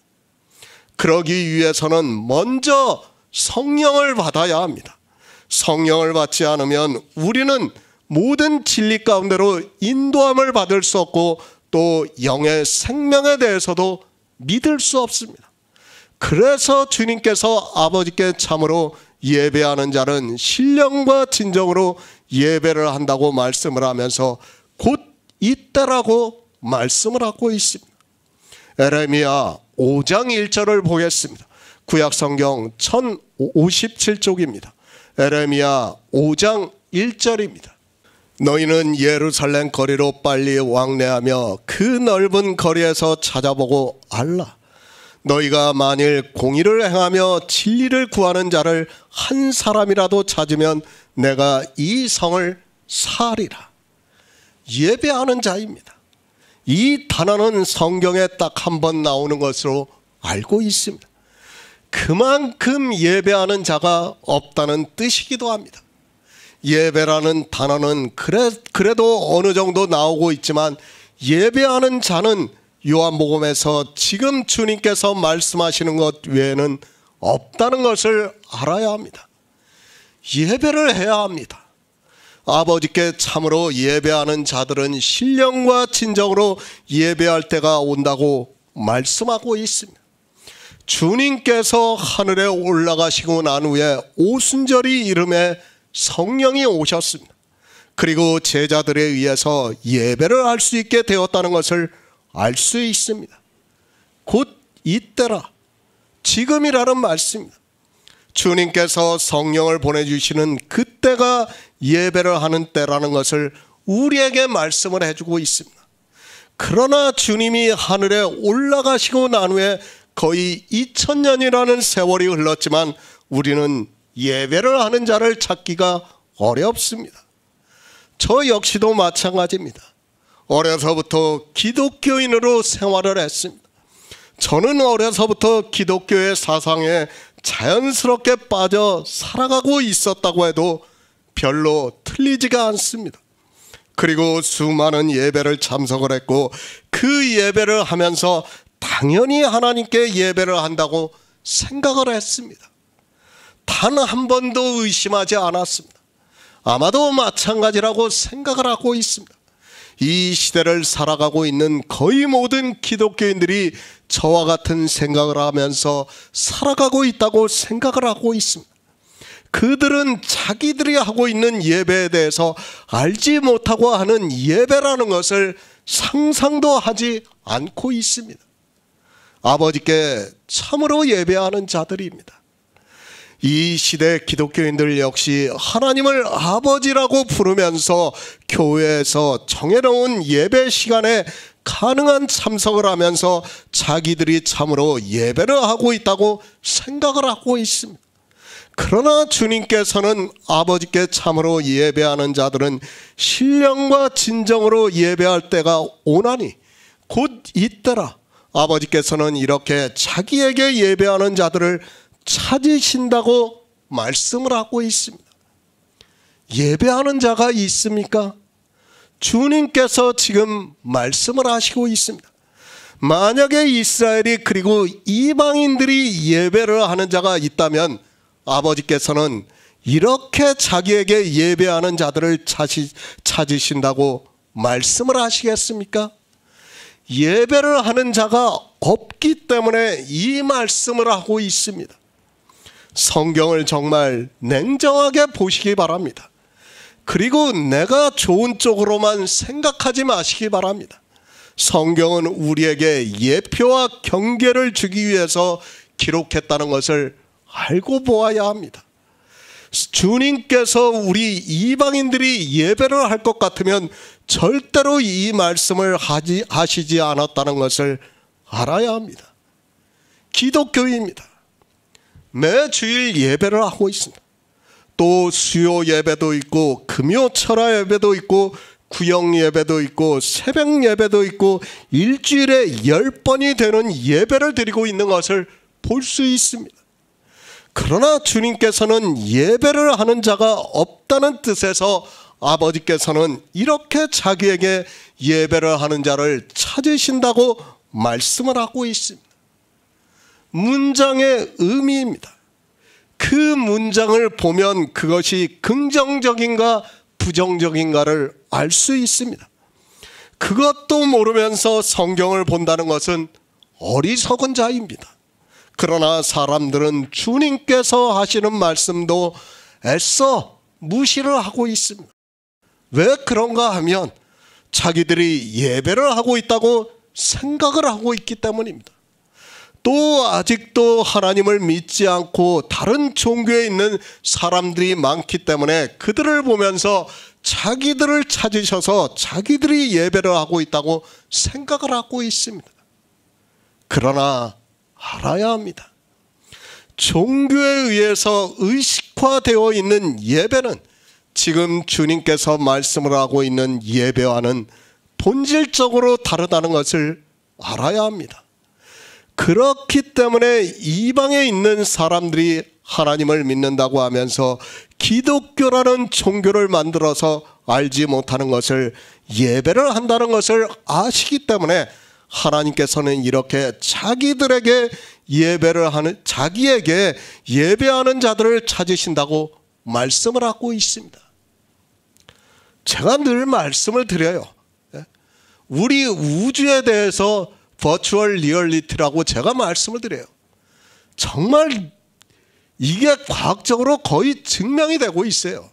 그러기 위해서는 먼저 성령을 받아야 합니다. 성령을 받지 않으면 우리는 모든 진리 가운데로 인도함을 받을 수 없고 또 영의 생명에 대해서도 믿을 수 없습니다. 그래서 주님께서 아버지께 참으로 예배하는 자는 신령과 진정으로 예배를 한다고 말씀을 하면서 곧 이때라고 말씀을 하고 있습니다. 에레미야 5장 1절을 보겠습니다. 구약성경 1057쪽입니다. 에레미야 5장 1절입니다. 너희는 예루살렘 거리로 빨리 왕래하며 그 넓은 거리에서 찾아보고 알라. 너희가 만일 공의를 행하며 진리를 구하는 자를 한 사람이라도 찾으면 내가 이 성을 사리라. 예배하는 자입니다. 이 단어는 성경에 딱 한 번 나오는 것으로 알고 있습니다. 그만큼 예배하는 자가 없다는 뜻이기도 합니다. 예배라는 단어는 그래도 어느 정도 나오고 있지만 예배하는 자는 요한복음에서 지금 주님께서 말씀하시는 것 외에는 없다는 것을 알아야 합니다. 예배를 해야 합니다. 아버지께 참으로 예배하는 자들은 신령과 진정으로 예배할 때가 온다고 말씀하고 있습니다. 주님께서 하늘에 올라가시고 난 후에 오순절이 이름에 성령이 오셨습니다. 그리고 제자들에 의해서 예배를 할 수 있게 되었다는 것을 알 수 있습니다. 곧 이때라, 지금이라는 말씀입니다. 주님께서 성령을 보내주시는 그때가 예배를 하는 때라는 것을 우리에게 말씀을 해주고 있습니다. 그러나 주님이 하늘에 올라가시고 난 후에 거의 2000년이라는 세월이 흘렀지만 우리는 예배를 하는 자를 찾기가 어렵습니다. 저 역시도 마찬가지입니다. 어려서부터 기독교인으로 생활을 했습니다. 저는 어려서부터 기독교의 사상에 자연스럽게 빠져 살아가고 있었다고 해도 별로 틀리지가 않습니다. 그리고 수많은 예배를 참석을 했고 그 예배를 하면서 당연히 하나님께 예배를 한다고 생각을 했습니다. 단 한 번도 의심하지 않았습니다. 아마도 마찬가지라고 생각을 하고 있습니다. 이 시대를 살아가고 있는 거의 모든 기독교인들이 저와 같은 생각을 하면서 살아가고 있다고 생각을 하고 있습니다. 그들은 자기들이 하고 있는 예배에 대해서 알지 못하고 하는 예배라는 것을 상상도 하지 않고 있습니다. 아버지께 참으로 예배하는 자들입니다. 이 시대 기독교인들 역시 하나님을 아버지라고 부르면서 교회에서 정해놓은 예배 시간에 가능한 참석을 하면서 자기들이 참으로 예배를 하고 있다고 생각을 하고 있습니다. 그러나 주님께서는 아버지께 참으로 예배하는 자들은 신령과 진정으로 예배할 때가 오나니 곧 이때라. 아버지께서는 이렇게 자기에게 예배하는 자들을 찾으신다고 말씀을 하고 있습니다. 예배하는 자가 있습니까? 주님께서 지금 말씀을 하시고 있습니다. 만약에 이스라엘이 그리고 이방인들이 예배를 하는 자가 있다면 아버지께서는 이렇게 자기에게 예배하는 자들을 찾으신다고 말씀을 하시겠습니까? 예배를 하는 자가 없기 때문에 이 말씀을 하고 있습니다. 성경을 정말 냉정하게 보시기 바랍니다. 그리고 내가 좋은 쪽으로만 생각하지 마시기 바랍니다. 성경은 우리에게 예표와 경계를 주기 위해서 기록했다는 것을 알고 보아야 합니다. 주님께서 우리 이방인들이 예배를 할 것 같으면 절대로 이 말씀을 하시지 않았다는 것을 알아야 합니다. 기독교입니다. 매 주일 예배를 하고 있습니다. 또 수요 예배도 있고 금요 철야 예배도 있고 구역 예배도 있고 새벽 예배도 있고 일주일에 10번이 되는 예배를 드리고 있는 것을 볼 수 있습니다. 그러나 주님께서는 예배를 하는 자가 없다는 뜻에서 아버지께서는 이렇게 자기에게 예배를 하는 자를 찾으신다고 말씀을 하고 있습니다. 문장의 의미입니다. 그 문장을 보면 그것이 긍정적인가 부정적인가를 알 수 있습니다. 그것도 모르면서 성경을 본다는 것은 어리석은 자입니다. 그러나 사람들은 주님께서 하시는 말씀도 애써 무시를 하고 있습니다. 왜 그런가 하면 자기들이 예배를 하고 있다고 생각을 하고 있기 때문입니다. 또 아직도 하나님을 믿지 않고 다른 종교에 있는 사람들이 많기 때문에 그들을 보면서 자기들을 찾으셔서 자기들이 예배를 하고 있다고 생각을 하고 있습니다. 그러나 알아야 합니다. 종교에 의해서 의식화되어 있는 예배는 지금 주님께서 말씀을 하고 있는 예배와는 본질적으로 다르다는 것을 알아야 합니다. 그렇기 때문에 이방에 있는 사람들이 하나님을 믿는다고 하면서 기독교라는 종교를 만들어서 알지 못하는 것을 예배를 한다는 것을 아시기 때문에 하나님께서는 이렇게 자기들에게 자기에게 예배하는 자들을 찾으신다고 말씀을 하고 있습니다. 제가 늘 말씀을 드려요. 우리 우주에 대해서 버추얼 리얼리티라고 제가 말씀을 드려요. 정말 이게 과학적으로 거의 증명이 되고 있어요.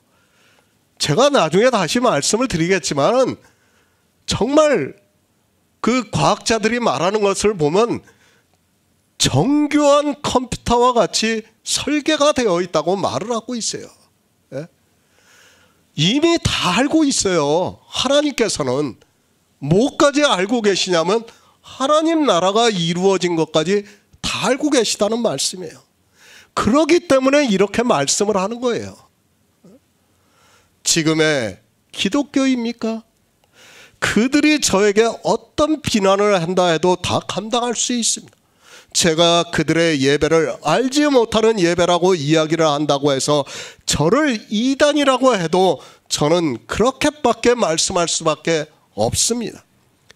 제가 나중에 다시 말씀을 드리겠지만 정말 그 과학자들이 말하는 것을 보면 정교한 컴퓨터와 같이 설계가 되어 있다고 말을 하고 있어요. 이미 다 알고 있어요. 하나님께서는 뭐까지 알고 계시냐면 하나님 나라가 이루어진 것까지 다 알고 계시다는 말씀이에요. 그렇기 때문에 이렇게 말씀을 하는 거예요. 지금의 기독교입니까? 그들이 저에게 어떤 비난을 한다 해도 다 감당할 수 있습니다. 제가 그들의 예배를 알지 못하는 예배라고 이야기를 한다고 해서 저를 이단이라고 해도 저는 그렇게밖에 말씀할 수밖에 없습니다.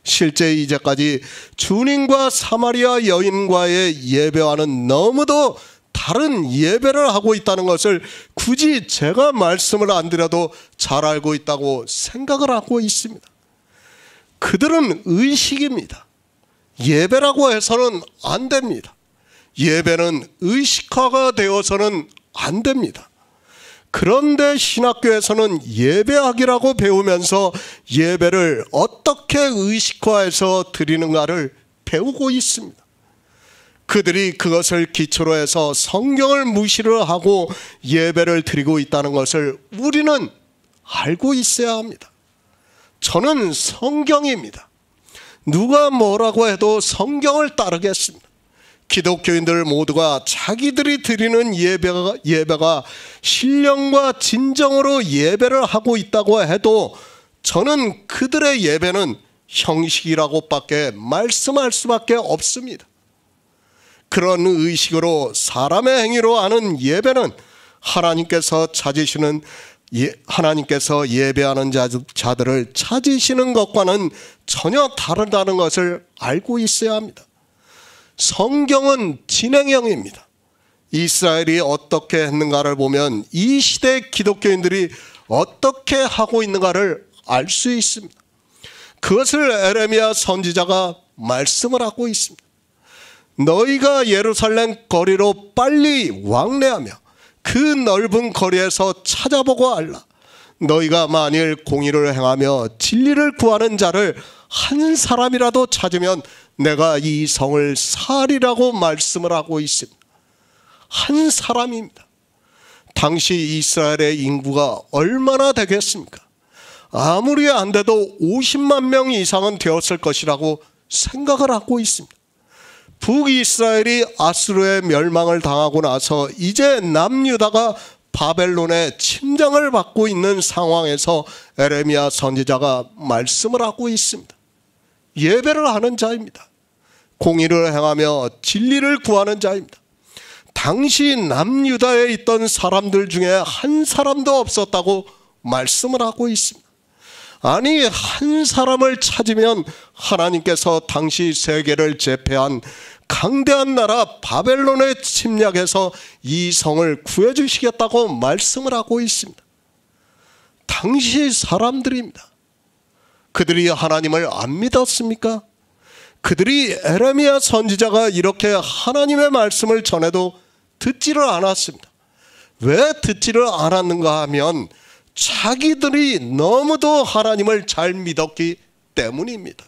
실제 이제까지 주님과 사마리아 여인과의 예배와는 너무도 다른 예배를 하고 있다는 것을 굳이 제가 말씀을 안 드려도 잘 알고 있다고 생각을 하고 있습니다. 그들은 의식입니다. 예배라고 해서는 안 됩니다. 예배는 의식화가 되어서는 안 됩니다. 그런데 신학교에서는 예배학이라고 배우면서 예배를 어떻게 의식화해서 드리는가를 배우고 있습니다. 그들이 그것을 기초로 해서 성경을 무시를 하고 예배를 드리고 있다는 것을 우리는 알고 있어야 합니다. 저는 성경입니다. 누가 뭐라고 해도 성경을 따르겠습니다. 기독교인들 모두가 자기들이 드리는 예배가 신령과 진정으로 예배를 하고 있다고 해도 저는 그들의 예배는 형식이라고밖에 말씀할 수밖에 없습니다. 그런 의식으로 사람의 행위로 하는 예배는 하나님께서 예배하는 자들을 찾으시는 것과는 전혀 다르다는 것을 알고 있어야 합니다. 성경은 진행형입니다. 이스라엘이 어떻게 했는가를 보면 이 시대 기독교인들이 어떻게 하고 있는가를 알 수 있습니다. 그것을 에레미야 선지자가 말씀을 하고 있습니다. 너희가 예루살렘 거리로 빨리 왕래하며 그 넓은 거리에서 찾아보고 알라. 너희가 만일 공의를 행하며 진리를 구하는 자를 한 사람이라도 찾으면 내가 이 성을 살이라고 말씀을 하고 있습니다. 한 사람입니다. 당시 이스라엘의 인구가 얼마나 되겠습니까? 아무리 안 돼도 50만 명 이상은 되었을 것이라고 생각을 하고 있습니다. 북이스라엘이 아수르의 멸망을 당하고 나서 이제 남유다가 바벨론의 침장을 받고 있는 상황에서 에레미야 선지자가 말씀을 하고 있습니다. 예배를 하는 자입니다. 공의를 행하며 진리를 구하는 자입니다. 당시 남유다에 있던 사람들 중에 한 사람도 없었다고 말씀을 하고 있습니다. 아니, 한 사람을 찾으면 하나님께서 당시 세계를 제패한 강대한 나라 바벨론의 침략에서 이 성을 구해주시겠다고 말씀을 하고 있습니다. 당시 사람들입니다. 그들이 하나님을 안 믿었습니까? 그들이 에레미야 선지자가 이렇게 하나님의 말씀을 전해도 듣지를 않았습니다. 왜 듣지를 않았는가 하면 자기들이 너무도 하나님을 잘 믿었기 때문입니다.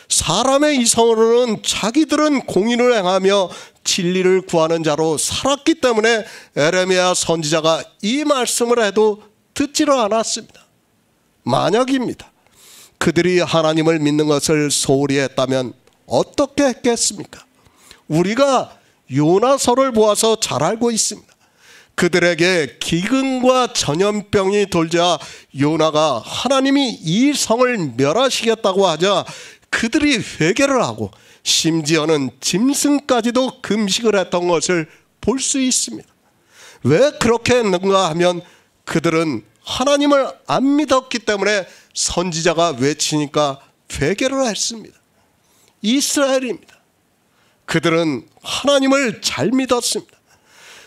사람의 이성으로는 자기들은 공의를 행하며 진리를 구하는 자로 살았기 때문에 에레미야 선지자가 이 말씀을 해도 듣지를 않았습니다. 만약입니다. 그들이 하나님을 믿는 것을 소홀히 했다면 어떻게 했겠습니까? 우리가 요나서를 보아서 잘 알고 있습니다. 그들에게 기근과 전염병이 돌자 요나가 하나님이 이 성을 멸하시겠다고 하자 그들이 회개를 하고 심지어는 짐승까지도 금식을 했던 것을 볼 수 있습니다. 왜 그렇게 했는가 하면 그들은 하나님을 안 믿었기 때문에 선지자가 외치니까 회개를 했습니다. 이스라엘입니다. 그들은 하나님을 잘 믿었습니다.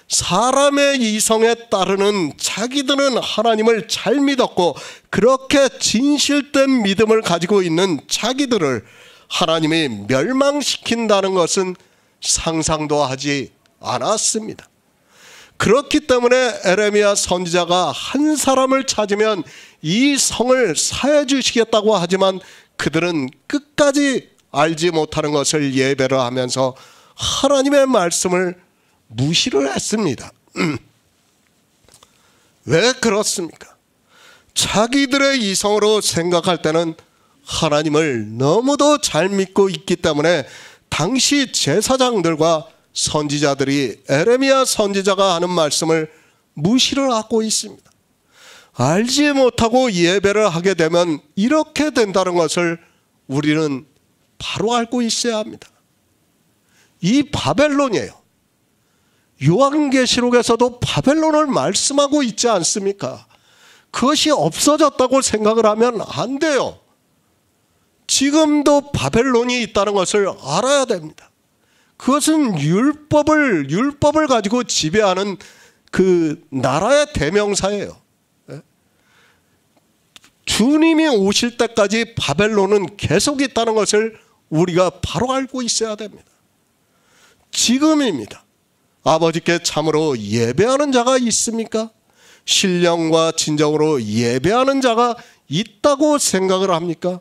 사람의 이성에 따르는 자기들은 하나님을 잘 믿었고 그렇게 진실된 믿음을 가지고 있는 자기들을 하나님이 멸망시킨다는 것은 상상도 하지 않았습니다. 그렇기 때문에 에레미야 선지자가 한 사람을 찾으면 이 성을 사해 주시겠다고 하지만 그들은 끝까지 알지 못하는 것을 예배를 하면서 하나님의 말씀을 무시를 했습니다. 왜 그렇습니까? 자기들의 이성으로 생각할 때는 하나님을 너무도 잘 믿고 있기 때문에 당시 제사장들과 선지자들이 에레미야 선지자가 하는 말씀을 무시를 하고 있습니다. 알지 못하고 예배를 하게 되면 이렇게 된다는 것을 우리는 바로 알고 있어야 합니다. 이 바벨론이에요. 요한계시록에서도 바벨론을 말씀하고 있지 않습니까? 그것이 없어졌다고 생각을 하면 안 돼요. 지금도 바벨론이 있다는 것을 알아야 됩니다. 그것은 율법을 가지고 지배하는 그 나라의 대명사예요. 주님이 오실 때까지 바벨론은 계속 있다는 것을 우리가 바로 알고 있어야 됩니다. 지금입니다. 아버지께 참으로 예배하는 자가 있습니까? 신령과 진정으로 예배하는 자가 있다고 생각을 합니까?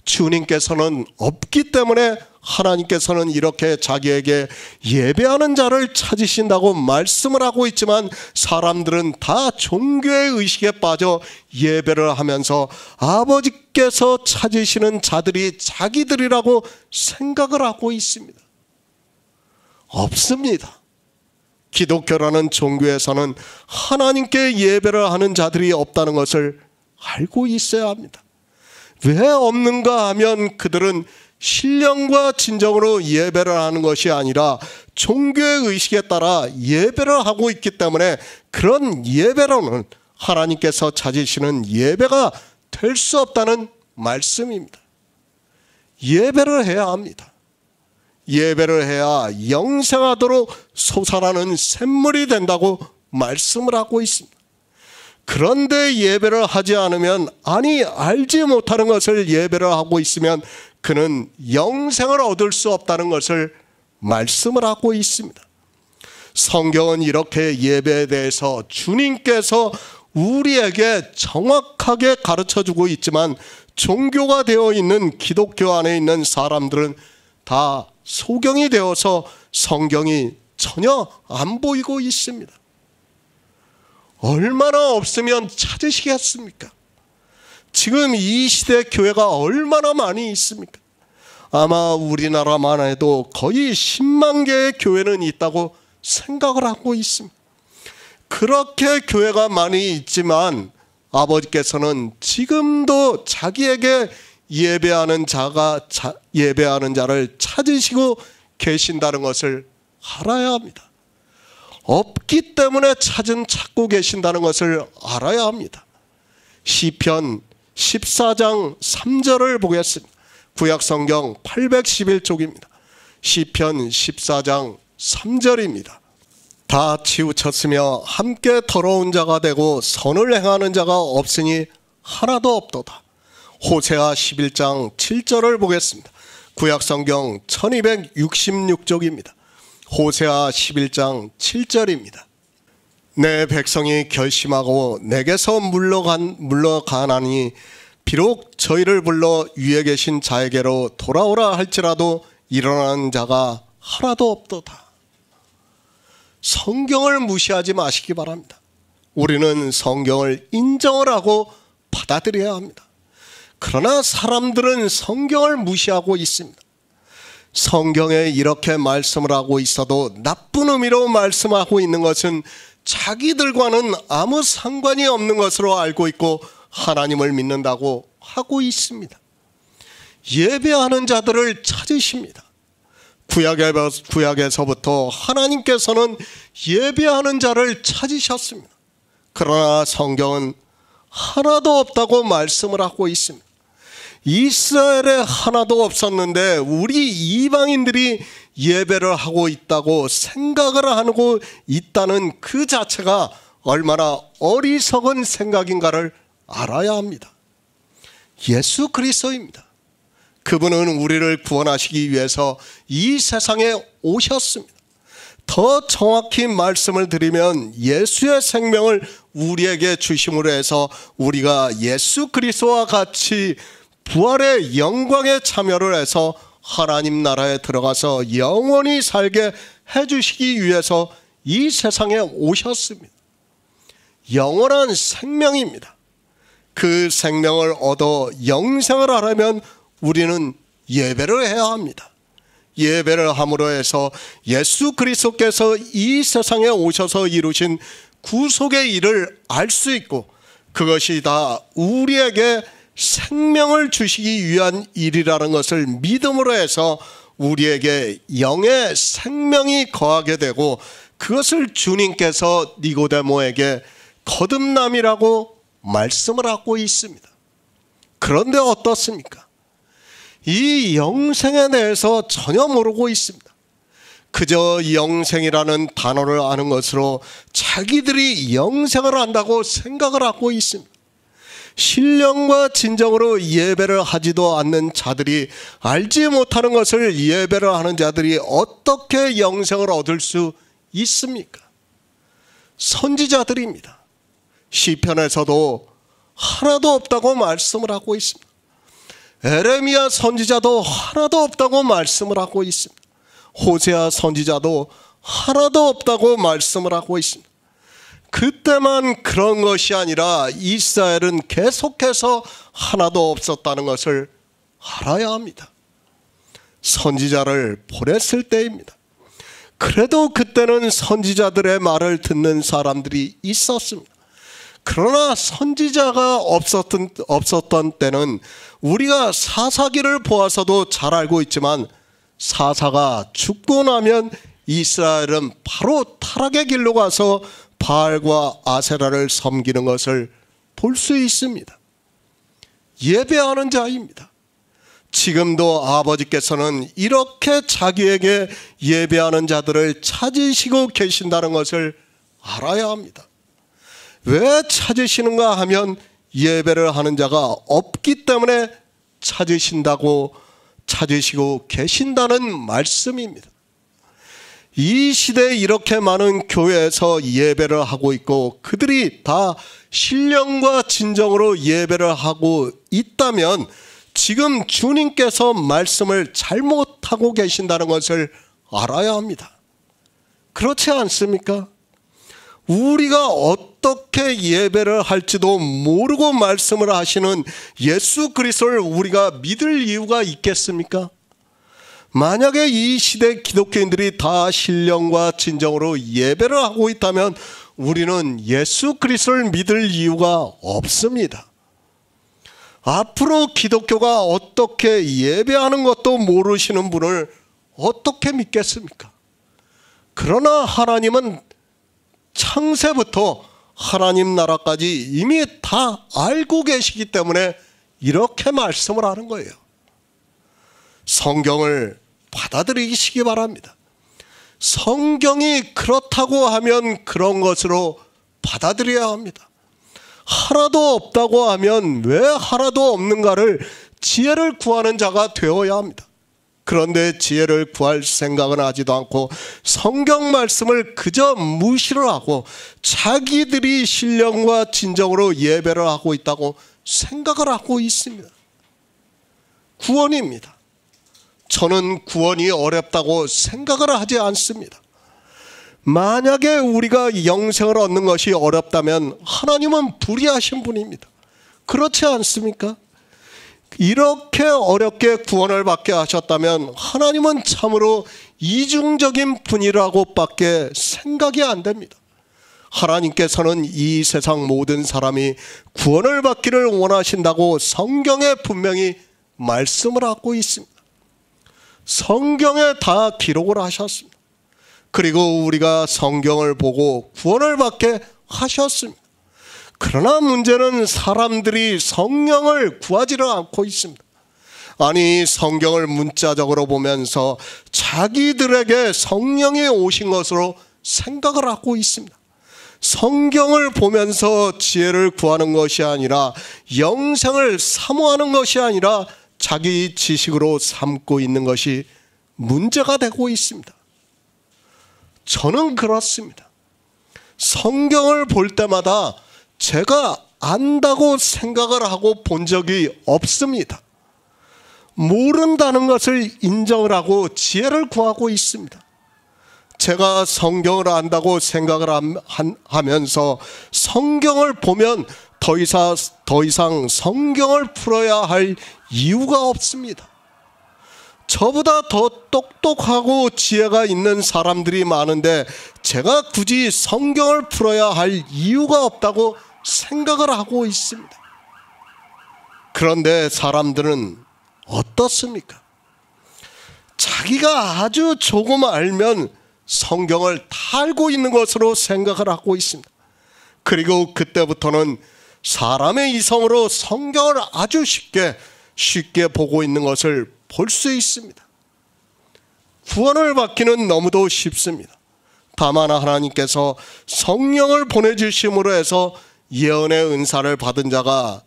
주님께서는 없기 때문에 하나님께서는 이렇게 자기에게 예배하는 자를 찾으신다고 말씀을 하고 있지만 사람들은 다 종교의 의식에 빠져 예배를 하면서 아버지께서 찾으시는 자들이 자기들이라고 생각을 하고 있습니다. 없습니다. 기독교라는 종교에서는 하나님께 예배를 하는 자들이 없다는 것을 알고 있어야 합니다. 왜 없는가 하면 그들은 신령과 진정으로 예배를 하는 것이 아니라 종교의 의식에 따라 예배를 하고 있기 때문에 그런 예배로는 하나님께서 찾으시는 예배가 될 수 없다는 말씀입니다. 예배를 해야 합니다. 예배를 해야 영생하도록 솟아나는 샘물이 된다고 말씀을 하고 있습니다. 그런데 예배를 하지 않으면, 아니 알지 못하는 것을 예배를 하고 있으면 그는 영생을 얻을 수 없다는 것을 말씀을 하고 있습니다. 성경은 이렇게 예배에 대해서 주님께서 우리에게 정확하게 가르쳐주고 있지만 종교가 되어 있는 기독교 안에 있는 사람들은 다 소경이 되어서 성경이 전혀 안 보이고 있습니다. 얼마나 없으면 찾으시겠습니까? 지금 이 시대 교회가 얼마나 많이 있습니까? 아마 우리나라만 해도 거의 10만 개의 교회는 있다고 생각을 하고 있습니다. 그렇게 교회가 많이 있지만 아버지께서는 지금도 자기에게 예배하는 자를 찾으시고 계신다는 것을 알아야 합니다. 없기 때문에 찾고 계신다는 것을 알아야 합니다. 시편 14장 3절을 보겠습니다. 구약성경 811쪽입니다. 시편 14장 3절입니다. 다 치우쳤으며 함께 더러운 자가 되고 선을 행하는 자가 없으니 하나도 없도다. 호세아 11장 7절을 보겠습니다. 구약성경 1266쪽입니다. 호세아 11장 7절입니다. 내 백성이 결심하고 내게서 물러가나니 비록 저희를 불러 위에 계신 자에게로 돌아오라 할지라도 일어나는 자가 하나도 없도다. 성경을 무시하지 마시기 바랍니다. 우리는 성경을 인정을 하고 받아들여야 합니다. 그러나 사람들은 성경을 무시하고 있습니다. 성경에 이렇게 말씀을 하고 있어도 나쁜 의미로 말씀하고 있는 것은 자기들과는 아무 상관이 없는 것으로 알고 있고 하나님을 믿는다고 하고 있습니다. 예배하는 자들을 찾으십니다. 구약에서부터 하나님께서는 예배하는 자를 찾으셨습니다. 그러나 성경은 하나도 없다고 말씀을 하고 있습니다. 이스라엘에 하나도 없었는데 우리 이방인들이 예배를 하고 있다고 생각을 하고 있다는 그 자체가 얼마나 어리석은 생각인가를 알아야 합니다. 예수 그리스도입니다. 그분은 우리를 구원하시기 위해서 이 세상에 오셨습니다. 더 정확히 말씀을 드리면 예수의 생명을 우리에게 주심으로 해서 우리가 예수 그리스도와 같이 부활의 영광에 참여를 해서 하나님 나라에 들어가서 영원히 살게 해주시기 위해서 이 세상에 오셨습니다. 영원한 생명입니다. 그 생명을 얻어 영생을 하려면 우리는 예배를 해야 합니다. 예배를 함으로 해서 예수 그리스도께서 이 세상에 오셔서 이루신 구속의 일을 알 수 있고 그것이 다 우리에게 생명을 주시기 위한 일이라는 것을 믿음으로 해서 우리에게 영의 생명이 거하게 되고 그것을 주님께서 니고데모에게 거듭남이라고 말씀을 하고 있습니다. 그런데 어떻습니까? 이 영생에 대해서 전혀 모르고 있습니다. 그저 영생이라는 단어를 아는 것으로 자기들이 영생을 한다고 생각을 하고 있습니다. 신령과 진정으로 예배를 하지도 않는 자들이 알지 못하는 것을 예배를 하는 자들이 어떻게 영생을 얻을 수 있습니까? 선지자들입니다. 시편에서도 하나도 없다고 말씀을 하고 있습니다. 에레미야 선지자도 하나도 없다고 말씀을 하고 있습니다. 호세아 선지자도 하나도 없다고 말씀을 하고 있습니다. 그때만 그런 것이 아니라 이스라엘은 계속해서 하나도 없었다는 것을 알아야 합니다. 선지자를 보냈을 때입니다. 그래도 그때는 선지자들의 말을 듣는 사람들이 있었습니다. 그러나 선지자가 없었던 때는 우리가 사사기를 보아서도 잘 알고 있지만 사사가 죽고 나면 이스라엘은 바로 타락의 길로 가서 바알과 아세라를 섬기는 것을 볼 수 있습니다. 예배하는 자입니다. 지금도 아버지께서는 이렇게 자기에게 예배하는 자들을 찾으시고 계신다는 것을 알아야 합니다. 왜 찾으시는가 하면 예배를 하는 자가 없기 때문에 찾으시고 계신다는 말씀입니다. 이 시대에 이렇게 많은 교회에서 예배를 하고 있고 그들이 다 신령과 진정으로 예배를 하고 있다면 지금 주님께서 말씀을 잘못하고 계신다는 것을 알아야 합니다. 그렇지 않습니까? 우리가 어떻게 예배를 할지도 모르고 말씀을 하시는 예수 그리스도를 우리가 믿을 이유가 있겠습니까? 만약에 이 시대 기독교인들이 다 신령과 진정으로 예배를 하고 있다면 우리는 예수 그리스도를 믿을 이유가 없습니다. 앞으로 기독교가 어떻게 예배하는 것도 모르시는 분을 어떻게 믿겠습니까? 그러나 하나님은 창세부터 하나님 나라까지 이미 다 알고 계시기 때문에 이렇게 말씀을 하는 거예요. 성경을 받아들이시기 바랍니다. 성경이 그렇다고 하면 그런 것으로 받아들여야 합니다. 하나도 없다고 하면 왜 하나도 없는가를 지혜를 구하는 자가 되어야 합니다. 그런데 지혜를 구할 생각은 하지도 않고 성경 말씀을 그저 무시를 하고 자기들이 신령과 진정으로 예배를 하고 있다고 생각을 하고 있습니다. 구원입니다. 저는 구원이 어렵다고 생각을 하지 않습니다. 만약에 우리가 영생을 얻는 것이 어렵다면 하나님은 불의하신 분입니다. 그렇지 않습니까? 이렇게 어렵게 구원을 받게 하셨다면 하나님은 참으로 이중적인 분이라고밖에 생각이 안 됩니다. 하나님께서는 이 세상 모든 사람이 구원을 받기를 원하신다고 성경에 분명히 말씀을 하고 있습니다. 성경에 다 기록을 하셨습니다. 그리고 우리가 성경을 보고 구원을 받게 하셨습니다. 그러나 문제는 사람들이 성령을 구하지를 않고 있습니다. 아니, 성경을 문자적으로 보면서 자기들에게 성령이 오신 것으로 생각을 하고 있습니다. 성경을 보면서 지혜를 구하는 것이 아니라 영생을 사모하는 것이 아니라 자기 지식으로 삼고 있는 것이 문제가 되고 있습니다. 저는 그렇습니다. 성경을 볼 때마다 제가 안다고 생각을 하고 본 적이 없습니다. 모른다는 것을 인정을 하고 지혜를 구하고 있습니다. 제가 성경을 안다고 생각을 하면서 성경을 보면 더 이상 성경을 풀어야 할 이유가 없습니다. 저보다 더 똑똑하고 지혜가 있는 사람들이 많은데 제가 굳이 성경을 풀어야 할 이유가 없다고 생각을 하고 있습니다. 그런데 사람들은 어떻습니까? 자기가 아주 조금 알면 성경을 다 알고 있는 것으로 생각을 하고 있습니다. 그리고 그때부터는 사람의 이성으로 성경을 아주 쉽게 보고 있는 것을 볼 수 있습니다. 구원을 받기는 너무도 쉽습니다. 다만 하나님께서 성령을 보내주심으로 해서 예언의 은사를 받은 자가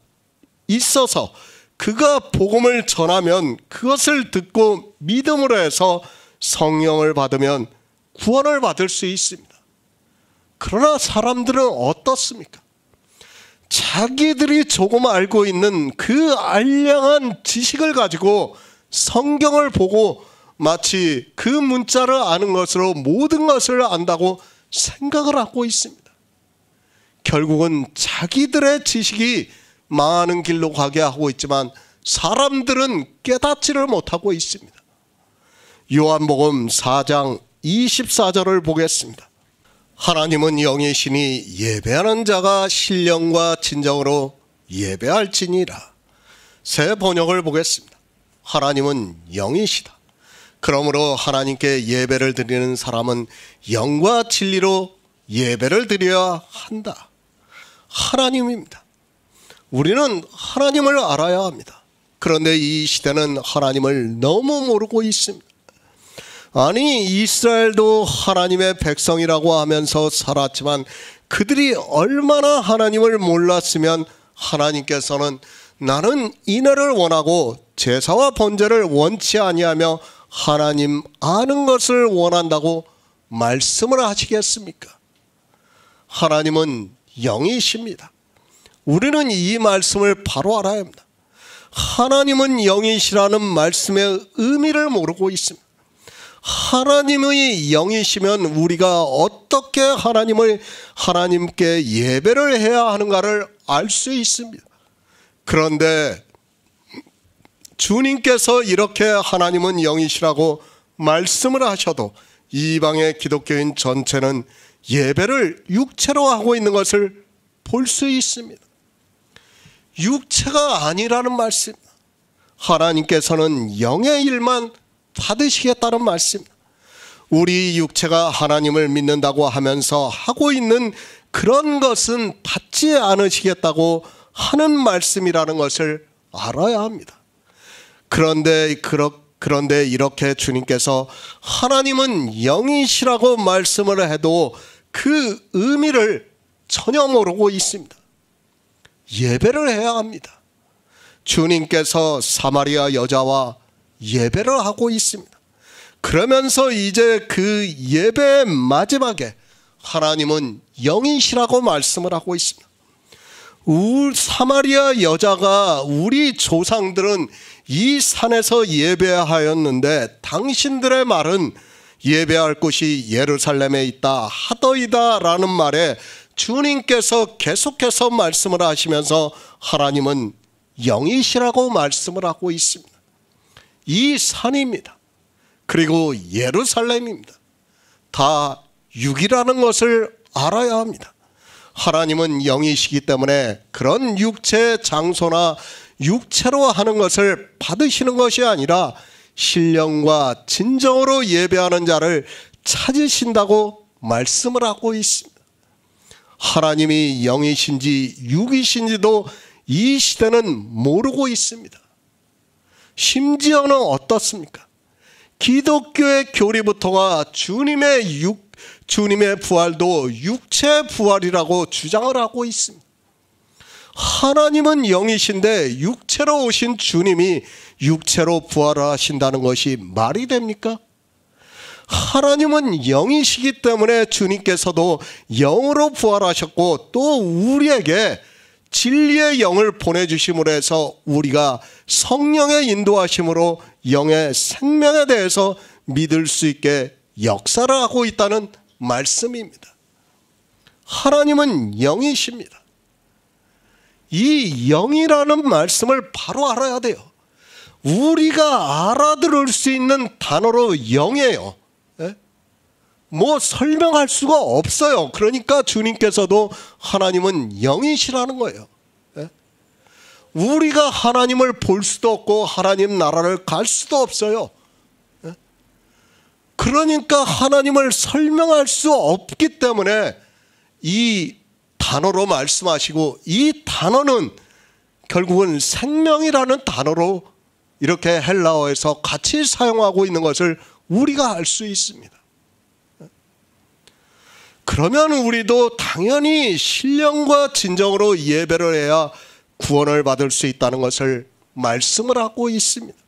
있어서 그가 복음을 전하면 그것을 듣고 믿음으로 해서 성령을 받으면 구원을 받을 수 있습니다. 그러나 사람들은 어떻습니까? 자기들이 조금 알고 있는 그 알량한 지식을 가지고 성경을 보고 마치 그 문자를 아는 것으로 모든 것을 안다고 생각을 하고 있습니다. 결국은 자기들의 지식이 망하는 길로 가게 하고 있지만 사람들은 깨닫지를 못하고 있습니다. 요한복음 4장 24절을 보겠습니다. 하나님은 영이시니 예배하는 자가 신령과 진정으로 예배할지니라. 새 번역을 보겠습니다. 하나님은 영이시다. 그러므로 하나님께 예배를 드리는 사람은 영과 진리로 예배를 드려야 한다. 하나님입니다. 우리는 하나님을 알아야 합니다. 그런데 이 시대는 하나님을 너무 모르고 있습니다. 아니, 이스라엘도 하나님의 백성이라고 하면서 살았지만 그들이 얼마나 하나님을 몰랐으면 하나님께서는 나는 인애를 원하고 제사와 번제를 원치 아니하며 하나님 아는 것을 원한다고 말씀을 하시겠습니까? 하나님은 영이십니다. 우리는 이 말씀을 바로 알아야 합니다. 하나님은 영이시라는 말씀의 의미를 모르고 있습니다. 하나님의 영이시면 우리가 어떻게 하나님께 예배를 해야 하는가를 알 수 있습니다. 그런데 주님께서 이렇게 하나님은 영이시라고 말씀을 하셔도 이방의 기독교인 전체는 예배를 육체로 하고 있는 것을 볼 수 있습니다. 육체가 아니라는 말씀, 하나님께서는 영의 일만 받으시겠다는 말씀, 우리 육체가 하나님을 믿는다고 하면서 하고 있는 그런 것은 받지 않으시겠다고 하는 말씀이라는 것을 알아야 합니다. 그런데 이렇게 주님께서 하나님은 영이시라고 말씀을 해도 그 의미를 전혀 모르고 있습니다. 예배를 해야 합니다. 주님께서 사마리아 여자와 예배를 하고 있습니다. 그러면서 이제 그 예배의 마지막에 하나님은 영이시라고 말씀을 하고 있습니다. 사마리아 여자가 우리 조상들은 이 산에서 예배하였는데 당신들의 말은 예배할 곳이 예루살렘에 있다 하더이다 라는 말에 주님께서 계속해서 말씀을 하시면서 하나님은 영이시라고 말씀을 하고 있습니다. 이 산입니다. 그리고 예루살렘입니다. 다 육이라는 것을 알아야 합니다. 하나님은 영이시기 때문에 그런 육체 장소나 육체로 하는 것을 받으시는 것이 아니라 신령과 진정으로 예배하는 자를 찾으신다고 말씀을 하고 있습니다. 하나님이 영이신지 육이신지도 이 시대는 모르고 있습니다. 심지어는 어떻습니까? 기독교의 교리부터가 주님의 부활도 육체 부활이라고 주장을 하고 있습니다. 하나님은 영이신데 육체로 오신 주님이 육체로 부활하신다는 것이 말이 됩니까? 하나님은 영이시기 때문에 주님께서도 영으로 부활하셨고 또 우리에게 진리의 영을 보내주심으로 해서 우리가 성령의 인도하심으로 영의 생명에 대해서 믿을 수 있게 역사를 하고 있다는 말씀입니다. 하나님은 영이십니다. 이 영이라는 말씀을 바로 알아야 돼요. 우리가 알아들을 수 있는 단어로 영이에요. 뭐 설명할 수가 없어요. 그러니까 주님께서도 하나님은 영이시라는 거예요. 우리가 하나님을 볼 수도 없고 하나님 나라를 갈 수도 없어요. 그러니까 하나님을 설명할 수 없기 때문에 이 단어로 말씀하시고 이 단어는 결국은 생명이라는 단어로 이렇게 헬라어에서 같이 사용하고 있는 것을 우리가 알 수 있습니다. 그러면 우리도 당연히 신령과 진정으로 예배를 해야 구원을 받을 수 있다는 것을 말씀을 하고 있습니다.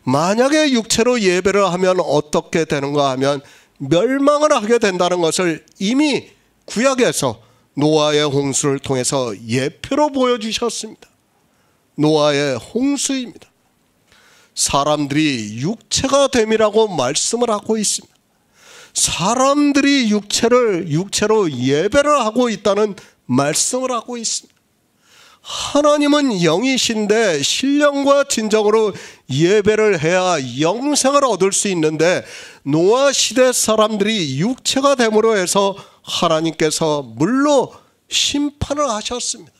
만약에 육체로 예배를 하면 어떻게 되는가 하면 멸망을 하게 된다는 것을 이미 구약에서 노아의 홍수를 통해서 예표로 보여주셨습니다. 노아의 홍수입니다. 사람들이 육체가 됨이라고 말씀을 하고 있습니다. 사람들이 육체로 예배를 하고 있다는 말씀을 하고 있습니다. 하나님은 영이신데 신령과 진정으로 예배를 해야 영생을 얻을 수 있는데 노아 시대 사람들이 육체가 됨으로 해서 하나님께서 물로 심판을 하셨습니다.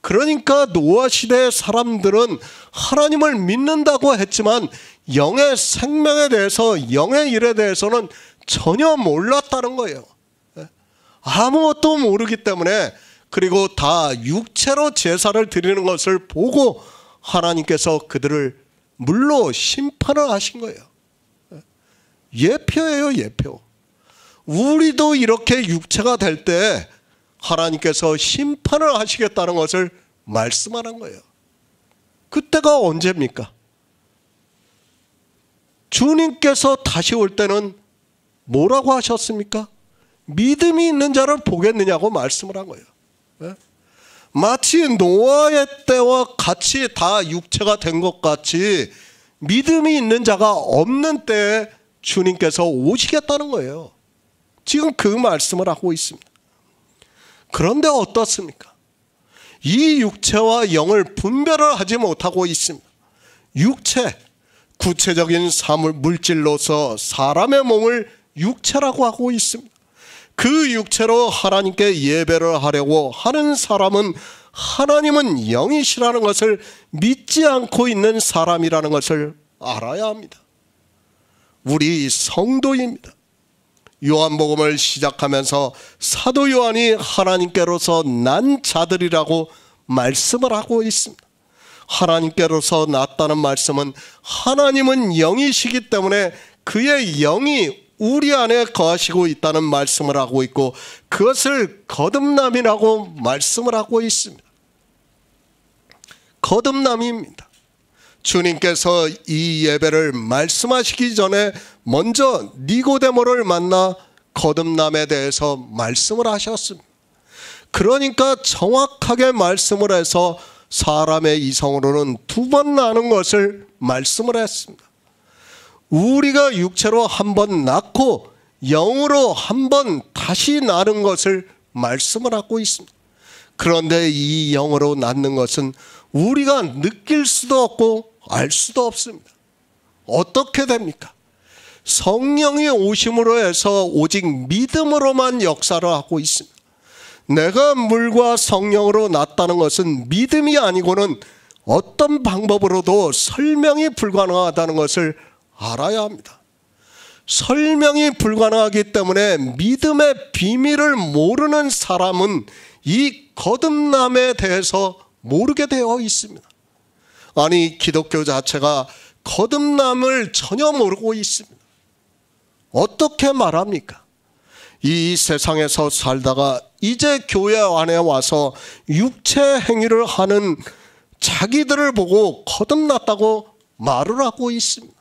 그러니까 노아 시대의 사람들은 하나님을 믿는다고 했지만 영의 생명에 대해서 영의 일에 대해서는 전혀 몰랐다는 거예요. 아무것도 모르기 때문에 그리고 다 육체로 제사를 드리는 것을 보고 하나님께서 그들을 물로 심판을 하신 거예요. 예표예요, 예표. 우리도 이렇게 육체가 될 때 하나님께서 심판을 하시겠다는 것을 말씀하는 거예요. 그때가 언제입니까? 주님께서 다시 올 때는 뭐라고 하셨습니까? 믿음이 있는 자를 보겠느냐고 말씀을 한 거예요. 마치 노아의 때와 같이 다 육체가 된 것 같이 믿음이 있는 자가 없는 때에 주님께서 오시겠다는 거예요. 지금 그 말씀을 하고 있습니다. 그런데 어떻습니까? 이 육체와 영을 분별을 하지 못하고 있습니다. 육체, 구체적인 물질로서 사람의 몸을 육체라고 하고 있습니다. 그 육체로 하나님께 예배를 하려고 하는 사람은 하나님은 영이시라는 것을 믿지 않고 있는 사람이라는 것을 알아야 합니다. 우리 성도입니다. 요한복음을 시작하면서 사도 요한이 하나님께로서 난 자들이라고 말씀을 하고 있습니다. 하나님께로서 났다는 말씀은 하나님은 영이시기 때문에 그의 영이 우리 안에 거하시고 있다는 말씀을 하고 있고, 그것을 거듭남이라고 말씀을 하고 있습니다. 거듭남입니다. 주님께서 이 예배를 말씀하시기 전에 먼저 니고데모를 만나 거듭남에 대해서 말씀을 하셨습니다. 그러니까 정확하게 말씀을 해서 사람의 이성으로는 2번 나는 것을 말씀을 했습니다. 우리가 육체로 한 번 낳고 영으로 한 번 다시 나는 것을 말씀을 하고 있습니다. 그런데 이 영으로 낳는 것은 우리가 느낄 수도 없고 알 수도 없습니다. 어떻게 됩니까? 성령이 오심으로 해서 오직 믿음으로만 역사를 하고 있습니다. 내가 물과 성령으로 낳았다는 것은 믿음이 아니고는 어떤 방법으로도 설명이 불가능하다는 것을 알아야 합니다. 설명이 불가능하기 때문에 믿음의 비밀을 모르는 사람은 이 거듭남에 대해서 모르게 되어 있습니다. 아니, 기독교 자체가 거듭남을 전혀 모르고 있습니다. 어떻게 말합니까? 이 세상에서 살다가 이제 교회 안에 와서 육체 행위를 하는 자기들을 보고 거듭났다고 말을 하고 있습니다.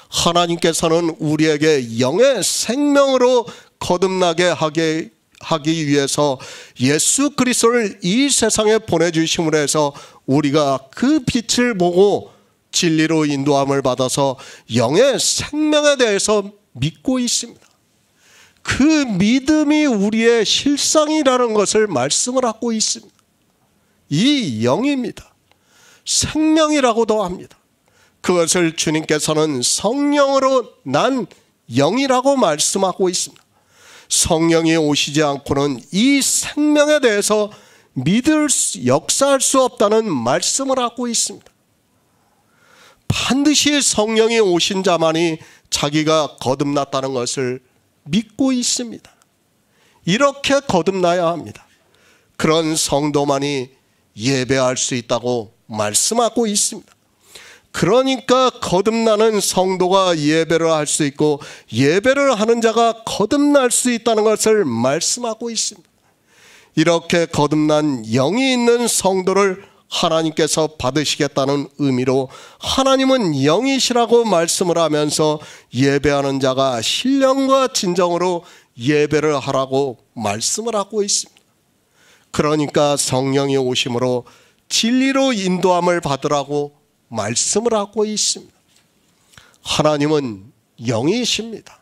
하나님께서는 우리에게 영의 생명으로 거듭나게 하기 위해서 예수 그리스도를 이 세상에 보내주심으로 해서 우리가 그 빛을 보고 진리로 인도함을 받아서 영의 생명에 대해서 믿고 있습니다. 그 믿음이 우리의 실상이라는 것을 말씀을 하고 있습니다. 이 영입니다. 생명이라고도 합니다. 그것을 주님께서는 성령으로 난 영이라고 말씀하고 있습니다. 성령이 오시지 않고는 이 생명에 대해서 역사할 수 없다는 말씀을 하고 있습니다. 반드시 성령이 오신 자만이 자기가 거듭났다는 것을 믿고 있습니다. 이렇게 거듭나야 합니다. 그런 성도만이 예배할 수 있다고 말씀하고 있습니다. 그러니까 거듭나는 성도가 예배를 할 수 있고 예배를 하는 자가 거듭날 수 있다는 것을 말씀하고 있습니다. 이렇게 거듭난 영이 있는 성도를 하나님께서 받으시겠다는 의미로 하나님은 영이시라고 말씀을 하면서 예배하는 자가 신령과 진정으로 예배를 하라고 말씀을 하고 있습니다. 그러니까 성령이 오심으로 진리로 인도함을 받으라고 말씀을 하고 있습니다. 하나님은 영이십니다.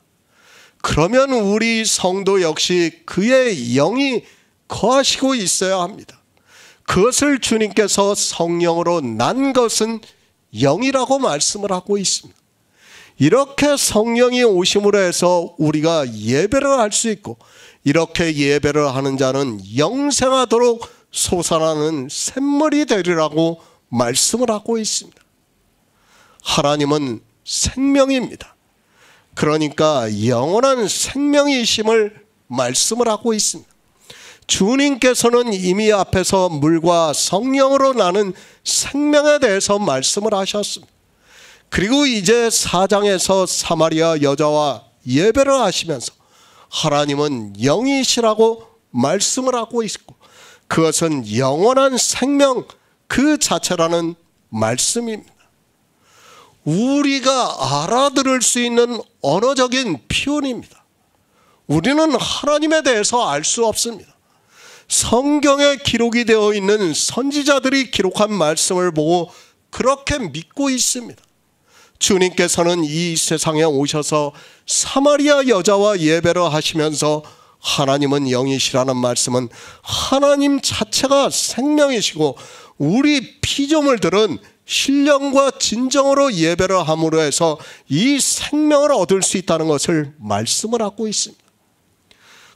그러면 우리 성도 역시 그의 영이 거하시고 있어야 합니다. 그것을 주님께서 성령으로 난 것은 영이라고 말씀을 하고 있습니다. 이렇게 성령이 오심으로 해서 우리가 예배를 할 수 있고 이렇게 예배를 하는 자는 영생하도록 솟아나는 샘물이 되리라고 말씀을 하고 있습니다. 하나님은 생명입니다. 그러니까 영원한 생명이심을 말씀을 하고 있습니다. 주님께서는 이미 앞에서 물과 성령으로 나는 생명에 대해서 말씀을 하셨습니다. 그리고 이제 4장에서 사마리아 여자와 예배를 하시면서 하나님은 영이시라고 말씀을 하고 있고 그것은 영원한 생명 그 자체라는 말씀입니다. 우리가 알아들을 수 있는 언어적인 표현입니다. 우리는 하나님에 대해서 알 수 없습니다. 성경에 기록이 되어 있는 선지자들이 기록한 말씀을 보고 그렇게 믿고 있습니다. 주님께서는 이 세상에 오셔서 사마리아 여자와 예배를 하시면서 하나님은 영이시라는 말씀은 하나님 자체가 생명이시고 우리 피조물들은 신령과 진정으로 예배를 함으로 해서 이 생명을 얻을 수 있다는 것을 말씀을 하고 있습니다.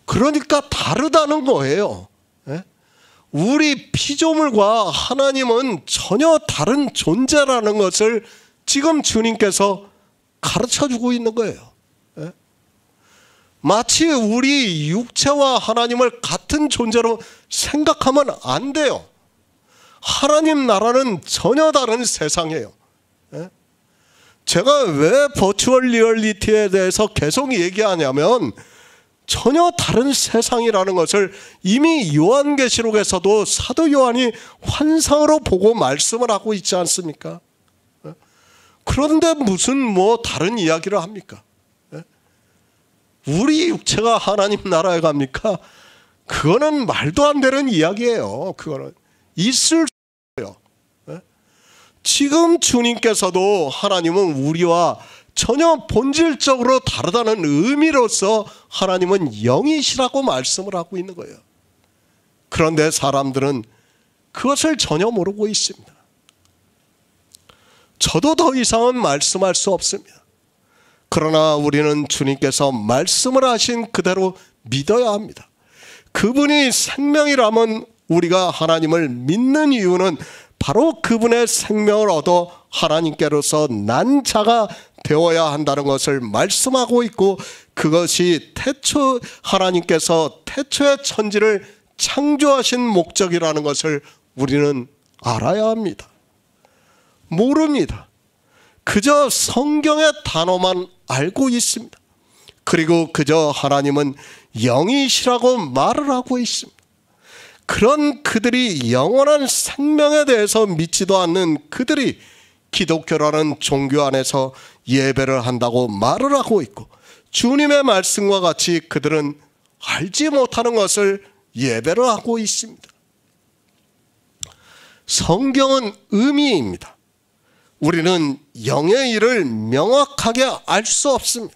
그러니까 다르다는 거예요. 우리 피조물과 하나님은 전혀 다른 존재라는 것을 지금 주님께서 가르쳐주고 있는 거예요. 마치 우리 육체와 하나님을 같은 존재로 생각하면 안 돼요. 하나님 나라는 전혀 다른 세상이에요. 제가 왜 버추얼 리얼리티에 대해서 계속 얘기하냐면 전혀 다른 세상이라는 것을 이미 요한계시록에서도 사도 요한이 환상으로 보고 말씀을 하고 있지 않습니까? 그런데 무슨 다른 이야기를 합니까? 우리 육체가 하나님 나라에 갑니까? 그거는 말도 안 되는 이야기예요. 그거는 있을 수 없어요. 지금 주님께서도 하나님은 우리와 전혀 본질적으로 다르다는 의미로서 하나님은 영이시라고 말씀을 하고 있는 거예요. 그런데 사람들은 그것을 전혀 모르고 있습니다. 저도 더 이상은 말씀할 수 없습니다. 그러나 우리는 주님께서 말씀을 하신 그대로 믿어야 합니다. 그분이 생명이라면 우리가 하나님을 믿는 이유는 바로 그분의 생명을 얻어 하나님께로서 난 자가 되어야 한다는 것을 말씀하고 있고, 그것이 하나님께서 태초의 천지를 창조하신 목적이라는 것을 우리는 알아야 합니다. 모릅니다. 그저 성경의 단어만 알고 있습니다. 그리고 그저 하나님은 영이시라고 말을 하고 있습니다. 그런 그들이 영원한 생명에 대해서 믿지도 않는 그들이 기독교라는 종교 안에서 예배를 한다고 말을 하고 있고, 주님의 말씀과 같이 그들은 알지 못하는 것을 예배를 하고 있습니다. 성경은 의미입니다. 우리는 영의 일을 명확하게 알 수 없습니다.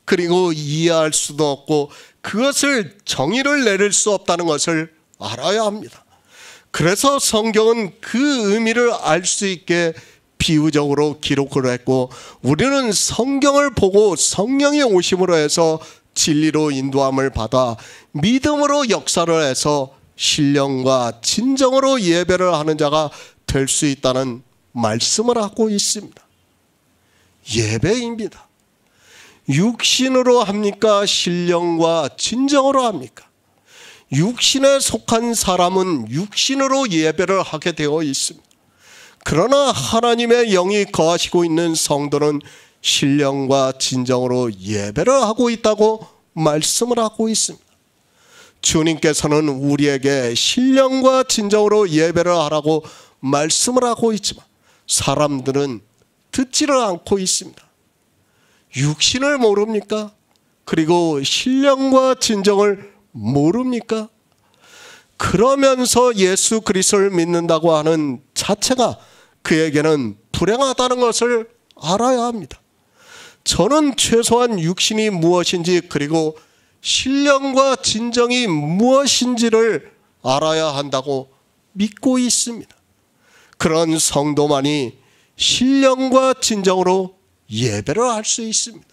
그리고 이해할 수도 없고 그것을 정의를 내릴 수 없다는 것을 알아야 합니다. 그래서 성경은 그 의미를 알 수 있게 비유적으로 기록을 했고, 우리는 성경을 보고 성령이 오심으로 해서 진리로 인도함을 받아 믿음으로 역사를 해서 신령과 진정으로 예배를 하는 자가 될 수 있다는 말씀을 하고 있습니다. 예배입니다. 육신으로 합니까? 신령과 진정으로 합니까? 육신에 속한 사람은 육신으로 예배를 하게 되어 있습니다. 그러나 하나님의 영이 거하시고 있는 성도는 신령과 진정으로 예배를 하고 있다고 말씀을 하고 있습니다. 주님께서는 우리에게 신령과 진정으로 예배를 하라고 말씀을 하고 있지만 사람들은 듣지를 않고 있습니다. 육신을 모릅니까? 그리고 신령과 진정을 모릅니까? 그러면서 예수 그리스도를 믿는다고 하는 자체가 그에게는 불행하다는 것을 알아야 합니다. 저는 최소한 육신이 무엇인지 그리고 신령과 진정이 무엇인지를 알아야 한다고 믿고 있습니다. 그런 성도만이 신령과 진정으로 예배를 할 수 있습니다.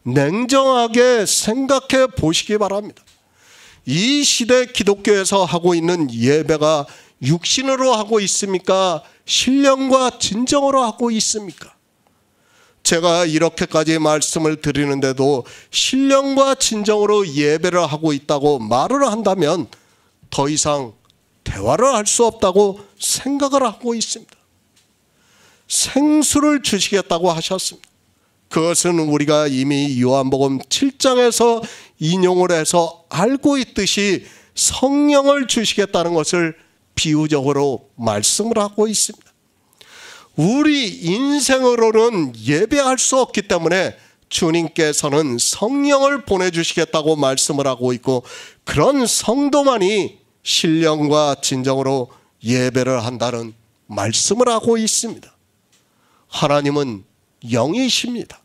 냉정하게 생각해 보시기 바랍니다. 이 시대 기독교에서 하고 있는 예배가 육신으로 하고 있습니까? 신령과 진정으로 하고 있습니까? 제가 이렇게까지 말씀을 드리는데도 신령과 진정으로 예배를 하고 있다고 말을 한다면 더 이상 대화를 할 수 없다고 생각을 하고 있습니다. 생수를 주시겠다고 하셨습니다. 그것은 우리가 이미 요한복음 7장에서 인용을 해서 알고 있듯이 성령을 주시겠다는 것을 비유적으로 말씀을 하고 있습니다. 우리 인생으로는 예배할 수 없기 때문에 주님께서는 성령을 보내주시겠다고 말씀을 하고 있고, 그런 성도만이 신령과 진정으로 예배를 한다는 말씀을 하고 있습니다. 하나님은 영이십니다.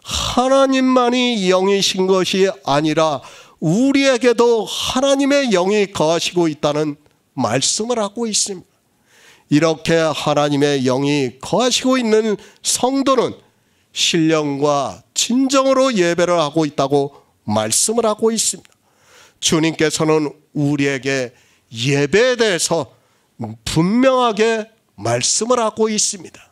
하나님만이 영이신 것이 아니라 우리에게도 하나님의 영이 거하시고 있다는 말씀을 하고 있습니다. 이렇게 하나님의 영이 거하시고 있는 성도는 신령과 진정으로 예배를 하고 있다고 말씀을 하고 있습니다. 주님께서는 우리에게 예배에 대해서 분명하게 말씀을 하고 있습니다.